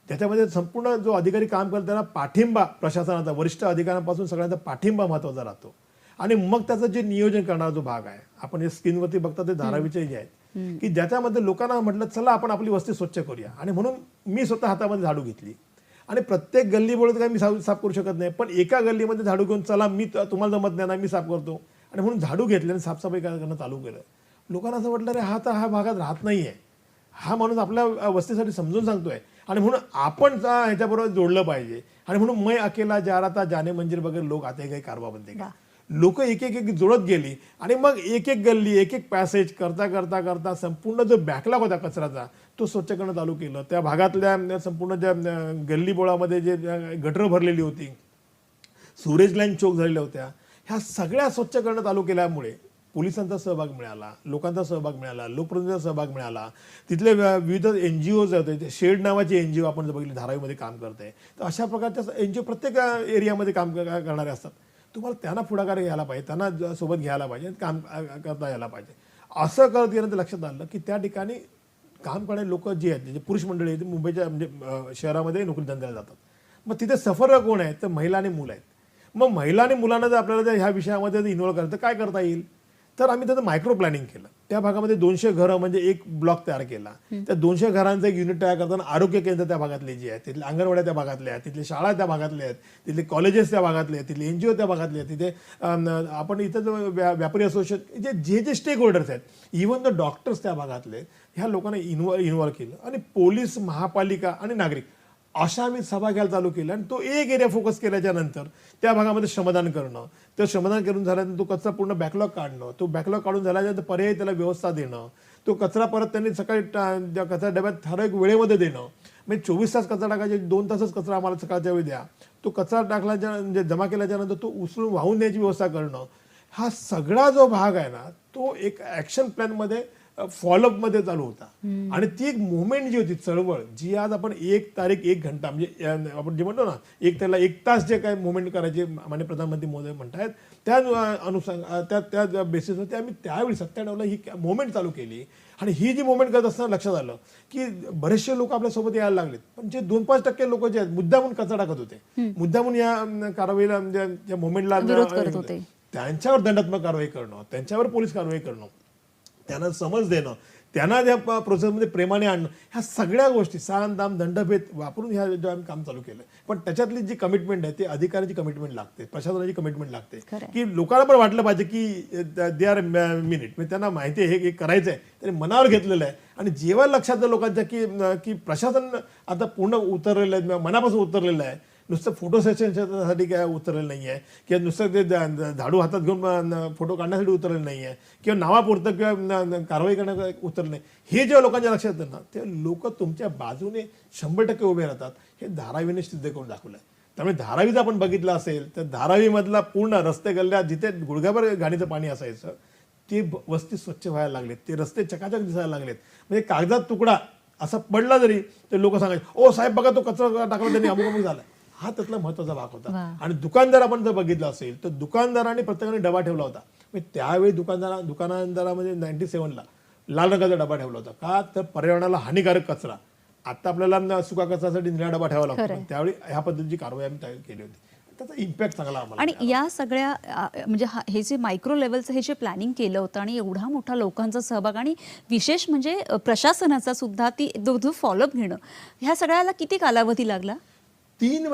त्याच्यामध्ये संपूर्ण जो अधिकारी काम करतो त्यांना पाठिंबा, प्रशासनाचा वरिष्ठ अधिकाऱ्यांपासून सगळ्यांचा पाठिंबा महत्त्वाचा राहतो. आणि मग त्याचं जे नियोजन करणारा जो भाग आहे, आपण हे स्क्रीनवरती बघता ते धारावीचे जे आहेत की ज्याच्यामध्ये लोकांना म्हटलं चला आपण आपली वस्ती स्वच्छ करूया. आणि म्हणून मी स्वतः हातामध्ये झाडू घेतली आणि प्रत्येक गल्ली बोलत काय मी साफ करू शकत नाही, पण एका गल्लीमध्ये झाडू घेऊन चला मी तुम्हाला जमत नाही ना मी साफ करतो. आणि म्हणून झाडू घेतले आणि साफसफाई करणं चालू केलं. लोकांना असं वाटलं रे हा तर हा भागात राहत नाहीये, हा माणूस आपल्या वस्तीसाठी समजून सांगतोय आणि म्हणून आपण ह्याच्याबरोबर जोडलं पाहिजे. आणि म्हणून मैं अकेला जा रहा था जाने मंजिल वगैरे लोक आते गए कारवा बनते गए. लोक एक एक जोडत गेली आणि मग एक एक गल्ली, एक एक पॅसेज करता करता करता संपूर्ण जो बॅकलॉग होता कचऱ्याचा तो स्वच्छ करणं चालू केलं. त्या भागातल्या संपूर्ण ज्या गल्ली बोळामध्ये जे गटरं भरलेली होती, सुरेज लाईन चोक झालेल्या होत्या, ह्या सगळ्या स्वच्छ करणं चालू केल्यामुळे पोलिसांचा सहभाग मिळाला, लोकांचा सहभाग मिळाला, लोकप्रतिनिधींचा सहभाग मिळाला. तिथले विविध NGOज होते, शेड नावाची NGO आपण जर बघितली धारावीमध्ये काम करते, तर अशा प्रकारच्या NGO प्रत्येक एरियामध्ये काम करणारे असतात. तुम्हाला त्यांना पुढाकार घ्यायला पाहिजे, त्यांना सोबत घ्यायला पाहिजे, काम करता यायला पाहिजे. असं करत गेल्यानंतर लक्षात आलं की त्या ठिकाणी काम करणारे लोक जे आहेत, जे पुरुष मंडळी आहेत, मुंबईच्या म्हणजे शहरामध्ये नोकरी धंद्याला जातात. मग तिथे सफर कोण आहेत? तर महिला आणि मुलं आहेत. मग महिला आणि मुलांना जर आपल्याला जर ह्या विषयामध्ये इन्व्हॉल्व करायचं तर काय करता येईल? तर आम्ही त्याचं मायक्रो प्लॅनिंग केलं. त्या भागामध्ये 200 घरं म्हणजे एक ब्लॉक तयार केला. त्या 200 घरांचं एक युनिट तयार करताना आरोग्य केंद्र त्या भागातले जे आहेत, तिथले अंगणवाड्या त्या भागातल्या आहेत, तिथले शाळा त्या भागातल्या आहेत, तिथले कॉलेजेस त्या भागातले आहेत, तिथले NGO त्या भागातले आहेत, तिथे आपण इथं जो व्यापारी असोसिएशन जे स्टेक होल्डर्स आहेत, इव्हन द डॉक्टर्स त्या भागातले, ह्या लोकांना इन्व्हॉल्व केलं. आणि पोलीस, महापालिका आणि नागरिक अशा आम्ही सभा घ्यायला चालू केल्या. आणि तो एक एरिया फोकस केल्याच्या नंतर त्या भागामध्ये श्रमदान करणं, तर श्रमदान करून झाल्यानंतर तो कचरा पूर्ण बॅकलॉग काढणं, तो बॅकलॉग काढून झाल्यानंतर पर्यायी त्याला व्यवस्था देणं, तो कचरा परत त्यांनी सकाळी कचरा डब्यात ठराविक वेळेमध्ये देणं. म्हणजे 24 तास कचरा टाकायचे, 2 तासच कचरा आम्हाला सकाळच्या वेळी द्या. तो कचरा टाकल्याच्या म्हणजे जमा केल्याच्या नंतर तो उचलून वाहून द्यायची व्यवस्था करणं, हा सगळा जो भाग आहे ना तो एक ॲक्शन प्लॅनमध्ये फॉलोअपमध्ये चालू होता. आणि ती एक मुवमेंट जी होती, चळवळ, जी आज आपण 1 तारीख 1 घंटा म्हणजे आपण जे म्हणतो ना त्याला 1 तास जे काय मुवमेंट करायचे माननीय प्रधानमंत्री महोदय म्हणतायत, त्या त्या बेसिसवरती आम्ही त्यावेळी 97ला ही मुवमेंट चालू केली. आणि ही जी मुवमेंट करत असताना लक्षात आलं की बरेचसे लोक आपल्यासोबत यायला लागलेत, पण जे 2-5% लोक जे आहेत मुद्दामून कचरा टाकत होते, मुद्दामून या कारवाईला या मुवमेंटला त्यांच्यावर दंडात्मक कारवाई करणं, त्यांच्यावर पोलीस कारवाई करणं, त्यांना समज देणं, त्यांना त्या प्रोसेसमध्ये प्रेमाने आणणं, ह्या सगळ्या गोष्टी साम दाम दंडभेद वापरून ह्या जेव्हा आम्ही काम चालू केलं. पण त्याच्यातली जी कमिटमेंट आहे ती अधिकाऱ्याची कमिटमेंट लागते, प्रशासनाची कमिटमेंट लागते, खरंय. की लोकांना पण वाटलं पाहिजे की दे आर मिनिट, म्हणजे त्यांना माहिती आहे हे करायचं आहे, त्यांनी मनावर घेतलेलं आहे. आणि जेव्हा लक्षात आलं लोकांच्या की प्रशासन आता पूर्ण उतरलेलं आहे, मनापासून उतरलेलं आहे, नुसतं फोटो सेशनसाठी काय उतरलेलं नाही आहे, किंवा नुसतं ते झाडू हातात घेऊन फोटो काढण्यासाठी उतरलेलं नाही आहे, किंवा नावापुरतं किंवा कारवाई करण्याचं उतरलं नाही. हे जेव्हा लोकांच्या लक्षात येतं ना, ते लोक तुमच्या बाजूने 100% उभे राहतात. हे धारावीने सिद्ध करून दाखवलं आहे. त्यामुळे धारावीचं आपण बघितलं असेल तर धारावीमधला पूर्ण रस्ते गल्ल्या जिथे गुडघ्याभर गाडीचं पाणी असायचं ते वस्ती स्वच्छ व्हायला लागलेत, ते रस्ते चकाचक दिसायला लागलेत. म्हणजे कागदात तुकडा असा पडला जरी ते लोक सांगायचे, ओ साहेब बघा तो कचरा टाकला त्यांनी, अमुक अमुक झाला. हा त्यातला महत्वाचा भाग होता. आणि दुकानदार आपण जर बघितलं असेल तर दुकानदारांनी प्रत्येकाने डबा ठेवला होता. म्हणजे त्यावेळी दुकानदारामध्ये 97ला लाल रंगाचा डबा ठेवला होता. का तर पर्यावरणाला हानिकारक कचरा, आता आपल्याला सुका कचऱ्यासाठी निळा डबा ठेवावा लागतो, पण त्यावेळी ह्या पद्धतीची कारवाई आम्ही केली होती. त्याचा इम्पॅक्ट चांगला आम्हाला. आणि या सगळ्या म्हणजे हे जे मायक्रो लेवलचं हे जे प्लॅनिंग केलं होतं आणि एवढा मोठा लोकांचा सहभाग आणि विशेष म्हणजे प्रशासनाचा सुद्धा ती फॉलोअप घेणं, ह्या सगळ्याला किती कालावधी लागला? 3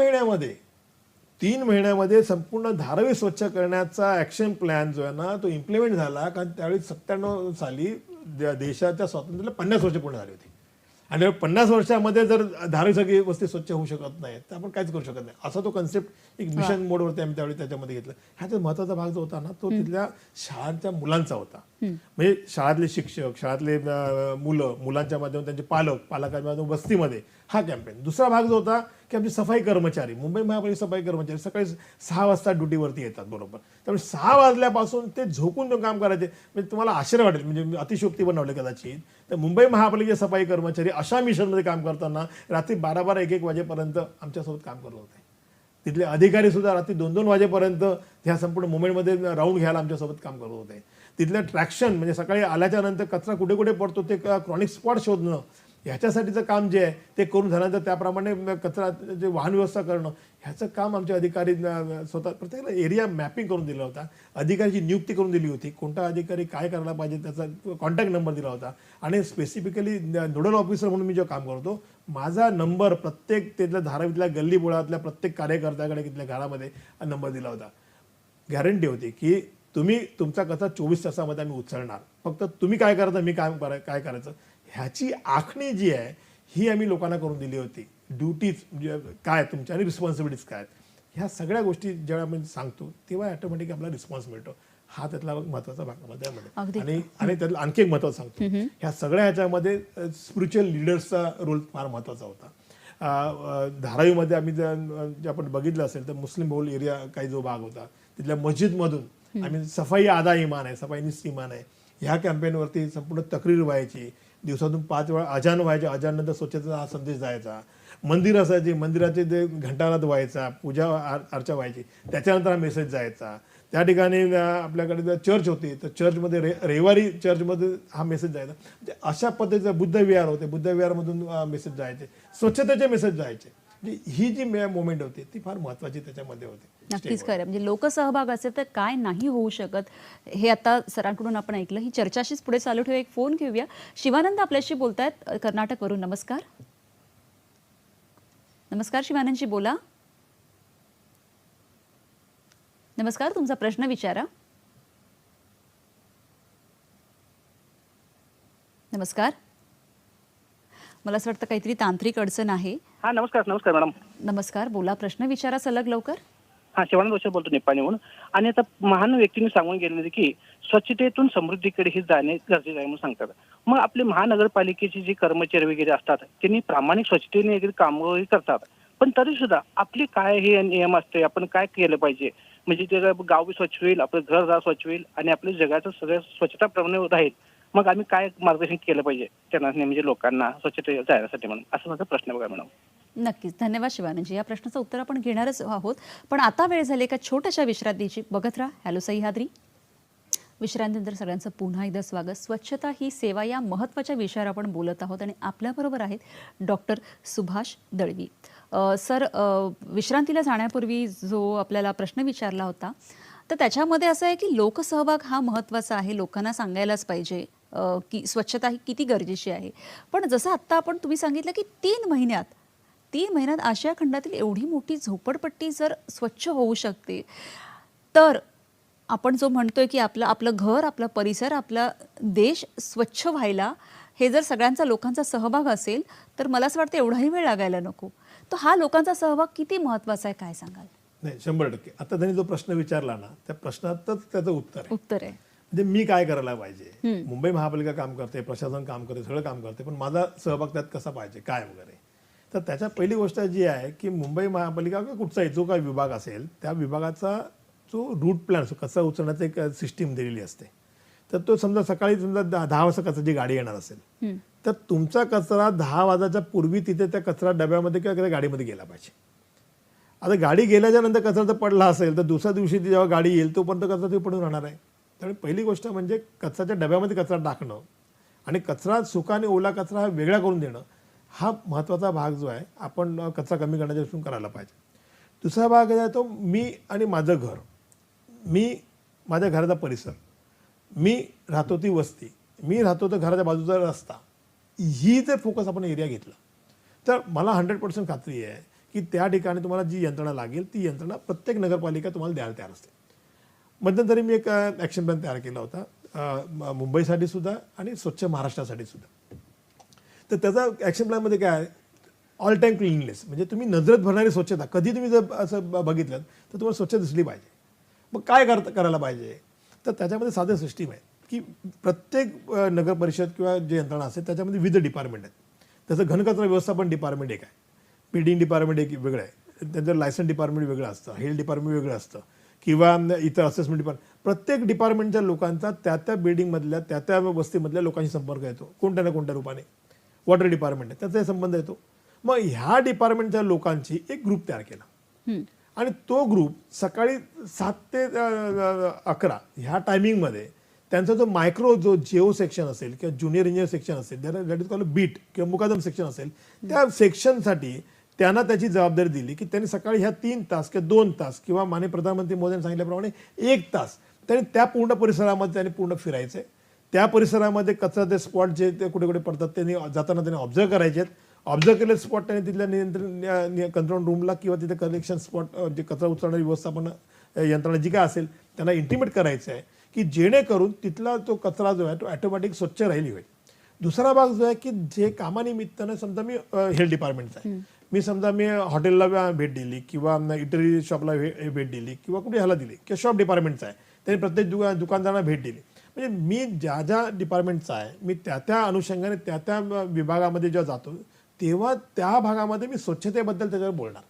महिन्यामध्ये संपूर्ण धारावी स्वच्छ करण्याचा ऍक्शन प्लॅन जो आहे ना तो इम्प्लिमेंट झाला. कारण त्यावेळी 97 साली देशाच्या स्वातंत्र्याला 50 वर्ष पूर्ण झाली होती. आणि 50 वर्षामध्ये जर धारावी सगळी वस्ती स्वच्छ होऊ शकत नाही तर आपण काहीच करू शकत नाही. असा तो कन्सेप्ट एक मिशन मोडवरती आम्ही त्यावेळी त्याच्यामध्ये घेतला. ह्याचा महत्वाचा भाग जो होता ना तो तिथल्या शाळांच्या मुलांचा होता. म्हणजे शाळातले शिक्षक, शाळातले मुलांच्या माध्यमातून त्यांचे पालकांच्या माध्यमातून वस्तीमध्ये हा कॅम्पेन. दुसरा भाग जो होता की आमचे सफाई कर्मचारी, मुंबई महापालिका सफाई कर्मचारी सकाळी 6 वाजता ड्युटीवरती येतात बरोबर. त्यामुळे 6 वाजल्यापासून ते झोकून ते काम करायचे. म्हणजे तुम्हाला आश्चर्य वाटेल, म्हणजे अतिशयोक्ती बनवले कदाचित, तर मुंबई महापालिकेचे सफाई कर्मचारी अशा मिशनमध्ये काम करताना रात्री 12-12, 1-1 वाजेपर्यंत आमच्यासोबत काम करत होते. तिथले अधिकारी सुद्धा रात्री 2-2 वाजेपर्यंत ह्या संपूर्ण मुंबईमध्ये राऊंड घ्यायला आमच्यासोबत काम करत होते. तिथलं ट्रॅक्शन म्हणजे सकाळी आल्याच्या नंतर कचरा कुठे कुठे पडतो ते क्रॉनिक स्पॉट शोधणं, ह्याच्यासाठीचं काम जे आहे ते करून झाल्यानंतर त्याप्रमाणे कचरा जे वाहन व्यवस्था करणं, ह्याचं काम आमचे अधिकारी स्वतः प्रत्येकाला एरिया मॅपिंग करून दिला होता. अधिकाऱ्याची नियुक्ती करून दिली होती, कोणता अधिकारी काय करायला पाहिजे त्याचा कॉन्टॅक्ट नंबर दिला होता. आणि स्पेसिफिकली नोडल ऑफिसर म्हणून मी जेव्हा काम करतो, माझा नंबर प्रत्येक तिथल्या धारावीतल्या गल्ली बोळातल्या प्रत्येक कार्यकर्त्याकडे तिथल्या घरामध्ये नंबर दिला होता. गॅरंटी होती की तुम्ही तुमचा कचरा 24 तासामध्ये आम्ही उचलणार, फक्त तुम्ही काय करता मी काय करायचं ह्याची आखणी जी आहे ही आम्ही लोकांना करून दिली होती. ड्युटीज काय तुमच्या आणि रिस्पॉन्सिबिलिटीज काय, ह्या सगळ्या गोष्टी जेव्हा आपण सांगतो तेव्हा ऑटोमॅटिक आपला रिस्पॉन्स मिळतो. हा त्यातला महत्वाचा भाग मध्ये. आणि त्यातला आणखी एक महत्वाचं सांगतो, ह्या सगळ्या ह्याच्यामध्ये स्पिरिच्युअल लिडर्सचा रोल फार महत्वाचा होता. धारावीमध्ये आम्ही जे आपण बघितलं असेल तर मुस्लिम बहुल एरिया काही जो भाग होता तिथल्या मस्जिदमधून आम्ही सफाई आधा इमान आहे, सफाई निस इमान आहे, ह्या कॅम्पेनवरती संपूर्ण तक्रीर व्हायची. दिवसातून 5 वेळा अजान व्हायचे, अजान नंतर स्वच्छतेचा हा संदेश जायचा. मंदिर असायचे, मंदिराचे जे घंटानाद व्हायचा, पूजा अर्चा व्हायची, त्याच्यानंतर हा मेसेज जायचा. त्या ठिकाणी आपल्याकडे चर्च होती तर चर्चमध्ये रविवारी चर्चमध्ये हा मेसेज जायचा. म्हणजे अशा पद्धतीचं बुद्ध विहार होते, बुद्ध विहारमधून मेसेज जायचे, स्वच्छतेचे मेसेज जायचे. ही जी मोमेंट होती ती फार महत्वाची त्याच्यामध्ये होती. नक्कीच खरं, म्हणजे लोकसहभाग असेल तर काय नाही होऊ शकत हे आता सरांकडून आपण ऐकलं. ही चर्चाशीच पुढे चालू ठेवूया. एक फोन घेऊया. शिवानंद आपल्याशी बोलतायत कर्नाटकवरून. नमस्कार. नमस्कार शिवानंदजी, बोला. नमस्कार, तुमचा प्रश्न विचारा. नमस्कार. मला असं वाटतं काहीतरी तांत्रिक अडचण आहे. हा नमस्कार मॅडम. नमस्कार, बोला, प्रश्न विचारा सलग लवकर. हा शिवानंद जोशी बोलतो निपाणीहून. आणि आता महान व्यक्तींनी सांगून गेलेले की स्वच्छतेतून समृद्धीकडे हे जाणे गरजेचे आहे म्हणून सांगतात. मग आपले महानगरपालिकेचे जे कर्मचारी वगैरे असतात त्यांनी प्रामाणिक स्वच्छतेने वगैरे कामगिरी करतात, पण तरी सुद्धा आपले काय हे नियम असते, आपण काय केलं पाहिजे म्हणजे ते गाव स्वच्छ होईल, आपलं घर स्वच्छ होईल आणि आपल्या जगाचं सगळं स्वच्छताप्रमाणे राहील. मग आम्ही काय मार्गदर्शन केलं पाहिजे त्यांना, म्हणजे लोकांना स्वच्छते जाण्यासाठी म्हणून, असा माझा प्रश्न बघा मॅडम. नक्कीच, धन्यवाद शिवानंदजी. या प्रश्नाचं उत्तर आपण घेणारच आहोत, पण आता वेळ झाली एका छोट्याशा विश्रांतीची. बघत राहा हॅलो सह्याद्री. विश्रांतीनंतर सगळ्यांचं पुन्हा एकदा स्वागत. स्वच्छता ही सेवा या महत्त्वाच्या विषयावर आपण बोलत आहोत आणि आपल्याबरोबर आहेत डॉक्टर सुभाष दळवी. सर, विश्रांतीला जाण्यापूर्वी जो आपल्याला प्रश्न विचारला होता तर त्याच्यामध्ये असं आहे की लोकसहभाग हा महत्त्वाचा आहे, लोकांना सांगायलाच पाहिजे, की स्वच्छता ही किती गरजेची आहे. पण जसं आत्ता तुम्ही सांगितलं की 3 महिन्यात आशिया खंडातील एवढी मोठी झोपडपट्टी जर स्वच्छ होऊ शकते, तर आपण जो म्हणतोय की आपलं आपलं घर, आपला परिसर, आपला देश स्वच्छ व्हायला हे जर सगळ्यांचा लोकांचा सहभाग असेल, तर मला असं वाटतं एवढाही वेळ लागायला नको. तर हा लोकांचा सहभाग किती महत्त्वाचा आहे, काय सांगाल? नाही, 100%. आता त्यांनी जो प्रश्न विचारला ना, त्या प्रश्नातच त्याचं उत्तर आहे. आहे. म्हणजे मी काय करायला पाहिजे. मुंबई महापालिका काम करते, प्रशासन काम करते, सगळं काम करते, पण माझा सहभाग त्यात कसा पाहिजे, काय वगैरे. तर त्याच्या पहिली गोष्ट जी आहे की मुंबई महापालिका किंवा कुठचाही जो काही विभाग असेल त्या विभागाचा जो रूट प्लॅन असतो, कचरा उचलण्याचं एक सिस्टीम दिलेली असते. तर तो समजा सकाळी 10 वाजता कचऱ्याची गाडी येणार असेल, तर तुमचा कचरा 10 वाजायच्या पूर्वी तिथे त्या कचरा डब्यामध्ये किंवा त्या गाडीमध्ये गेला पाहिजे. आता गाडी गेल्याच्या नंतर कचरा जर पडला असेल तर दुसऱ्या दिवशी ती जेव्हा गाडी येईल तोपर्यंत कचरा ते पडून राहणार आहे. त्यामुळे पहिली गोष्ट म्हणजे कचऱ्याच्या डब्यामध्ये कचरा टाकणं आणि कचरा सुका आणि ओला कचरा हा वेगळा करून देणं, हा महत्त्वाचा भाग जो आहे आपण कचरा कमी करण्याच्या दृष्टीने करायला पाहिजे. दुसरा भाग आहे तो मी आणि माझं घर, मी माझ्या घराचा परिसर, मी राहतो ती वस्ती, मी राहतो तर घराच्या बाजूचा रस्ता, ही जर फोकस आपण एरिया घेतला तर मला 100% खात्री आहे की त्या ठिकाणी तुम्हाला जी यंत्रणा लागेल ती यंत्रणा प्रत्येक नगरपालिका तुम्हाला द्यायला तयार असते. मध्यंतरी मी एक ॲक्शन प्लॅन तयार केला होता मुंबईसाठी सुद्धा आणि स्वच्छ महाराष्ट्रासाठी सुद्धा. तर त्याचा ॲक्शन प्लॅनमध्ये काय आहे, ऑल टाईम क्लिननेस, म्हणजे तुम्ही नजरेत भरणारी स्वच्छता. कधी तुम्ही जर असं बघितलं तर तुम्हाला स्वच्छ दिसली पाहिजे. मग काय करायला पाहिजे, तर त्याच्यामध्ये साधं सिस्टीम आहे की प्रत्येक नगर परिषद किंवा जे यंत्रणा असेल त्याच्यामध्ये विविध डिपार्टमेंट आहेत. त्याचं घनकचरा व्यवस्थापन डिपार्टमेंट एक आहे, बिल्डिंग डिपार्टमेंट एक वेगळं आहे, त्यांचं लायसन डिपार्टमेंट वेगळं असतं, हेल्थ डिपार्टमेंट वेगळं असतं किंवा इतर असेसमेंट डिपार्टमेंट. प्रत्येक डिपार्टमेंटच्या लोकांचा त्या बिल्डिंगमधल्या त्या वस्तीमधल्या लोकांशी संपर्क येतो कोणत्या ना कोणत्या रूपाने. वॉटर डिपार्टमेंट आहे त्याचा संबंध येतो. मग ह्या डिपार्टमेंटच्या लोकांची एक ग्रुप तयार केला आणि तो ग्रुप सकाळी 7 ते 11 ह्या टायमिंगमध्ये त्यांचा जो मायक्रो जो जिओ सेक्शन असेल किंवा ज्युनियर इंजिनियर सेक्शन असेल, दॅट इज कॉल्ड बीट किंवा मुकादम सेक्शन असेल, त्या सेक्शनसाठी त्यांना त्याची जबाबदारी दिली की त्यांनी सकाळी ह्या 3 तास किंवा 2 तास किंवा माननीय प्रधानमंत्री मोदींनी सांगितल्याप्रमाणे 1 तास त्यांनी त्या पूर्ण परिसरामध्ये त्यांनी पूर्ण फिरायचं आहे. त्या परिसरामध्ये कचऱ्याचे स्पॉट जे ते कुठे कुठे पडतात त्यांनी जाताना त्यांनी ऑब्झर्व करायचे आहेत. ऑब्झर्व केलेले स्पॉट त्यांनी तिथल्या नियंत्रण कंट्रोल रूमला किंवा तिथे कलेक्शन स्पॉट जे कचरा उचलणारी व्यवस्थापन यंत्रणा जी काय असेल त्यांना इंटिमेट करायचं आहे की जेणेकरून तिथला तो कचरा जो आहे तो ऑटोमॅटिक स्वच्छ राहिली होईल. दुसरा भाग जो आहे की जे कामानिमित्तानं समजा मी हेल्थ डिपार्टमेंटचा आहे, मी समजा मी हॉटेलला भेट दिली किंवा इटरी शॉपला भेट दिली किंवा कुठे ह्याला दिली किंवा शॉप डिपार्टमेंटचा आहे त्यांनी प्रत्येक दुकानदारांना भेट दिली. म्हणजे मी ज्या डिपार्टमेंटचा आहे मी त्या अनुषंगाने त्या विभागामध्ये जेव्हा जातो तेव्हा त्या भागामध्ये मी स्वच्छतेबद्दल त्याच्यावर बोलणार,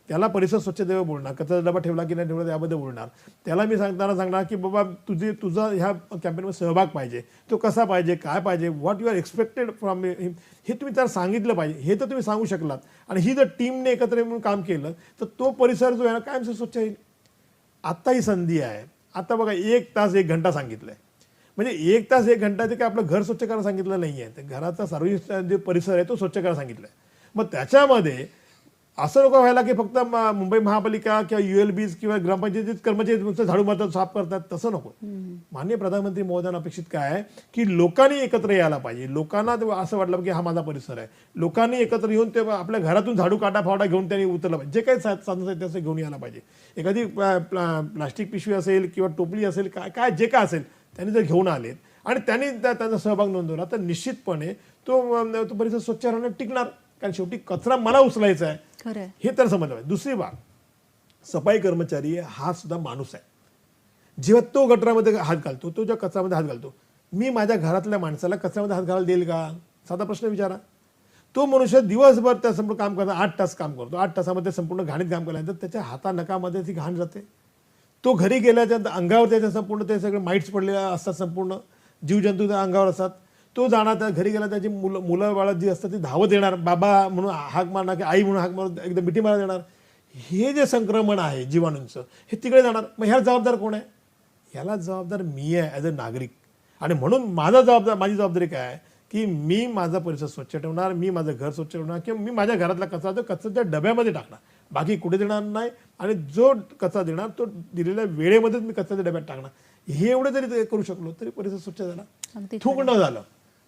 त्याला परिसर स्वच्छतेवर बोलणार, कचरा डबा ठेवला की नाही ठेवला त्याबद्दल बोलणार, त्याला मी सांगणार की बाबा तुझा ह्या कॅम्पेनमध्ये सहभाग पाहिजे, तो कसा पाहिजे, काय पाहिजे, what you are expected from him, हे तुम्ही त्याला सांगितलं पाहिजे. हे तर तुम्ही सांगू शकलात आणि ही जर टीमने एकत्र येऊन काम केलं तर तो परिसर जो आहे ना कायमचं स्वच्छ होईल. आत्ता ही संधी आहे. आता बघा 1 तास 1 घंटा सांगितलं आहे, म्हणजे 1 तास 1 घंटा ते काय आपलं घर स्वच्छ करायला सांगितलं नाही आहे, तर घराचा सार्वजनिक जे परिसर आहे तो स्वच्छ करायला सांगितलं आहे. मग त्याच्यामध्ये असं नको व्हायला की फक्त मुंबई महापालिका किंवा ULBs किंवा ग्रामपंचायतीत कर्मचारी नुसतं झाडू मारतात साफ करतात, तसं नको. माननीय प्रधानमंत्री महोदयांना अपेक्षित काय आहे की लोकांनी एकत्र यायला पाहिजे. लोकांना असं वाटलं की हा माझा परिसर आहे, लोकांनी एकत्र येऊन ते आपल्या घरातून झाडू काटा फावडा घेऊन त्यांनी उतरलं पाहिजे, जे काही साधन साहित्य असं घेऊन यायला पाहिजे. एखादी प्लास्टिक पिशवी असेल किंवा टोपली असेल, काय जे काय असेल त्यांनी जर घेऊन आलेत आणि त्यांनी त्यांचा सहभाग नोंदवला तर निश्चितपणे तो परिसर स्वच्छ राहणं टिकणार. कारण शेवटी कचरा मला उचलायचा आहे हे तर समजलं पाहिजे. दुसरी बाब, सफाई कर्मचारी हा सुद्धा माणूस आहे. जेव्हा तो गटरामध्ये हात घालतो, तो जेव्हा कचऱ्यामध्ये हात घालतो, मी माझ्या घरातल्या माणसाला कचऱ्यामध्ये हात घालायला देईल का? साधा प्रश्न विचारा. तो मनुष्य दिवसभर त्या संपूर्ण काम करतो, 8 तास काम करतो, 8 तासामध्ये संपूर्ण घाणीत काम केल्यानंतर त्याच्या हातानकामध्ये ती घाण जाते. तो घरी गेल्याच्या अंगावर त्याच्या संपूर्ण ते सगळे माइट्स पडलेले असतात, संपूर्ण जीवजंतू त्या अंगावर असतात. तो जाणार, त्या घरी गेला त्याची मुलं बाळा जी असतात ती धावत येणार, बाबा म्हणून हाक मारणार की आई म्हणून हाक मारून एकदम मिठी मारत येणार. हे जे संक्रमण आहे जीवाणूंचं हे तिकडे जाणार. मग ह्याला जबाबदार कोण आहे? ह्याला जबाबदार मी आहे ॲज अ नागरिक. आणि म्हणून माझी जबाबदारी काय आहे की मी माझा परिसर स्वच्छ ठेवणार, मी माझं घर स्वच्छ ठेवणार किंवा मी माझ्या घरातला कचरा तो कचऱ्याच्या डब्यामध्ये टाकणार, बाकी कुठे देणार नाही. आणि जो कचरा देणार तो दिलेल्या वेळेमध्येच मी कचऱ्याच्या डब्यात टाकणार. हे एवढं जरी ते करू शकलो तरी परिसर स्वच्छ झाला. अगदी थुंकणं झालं,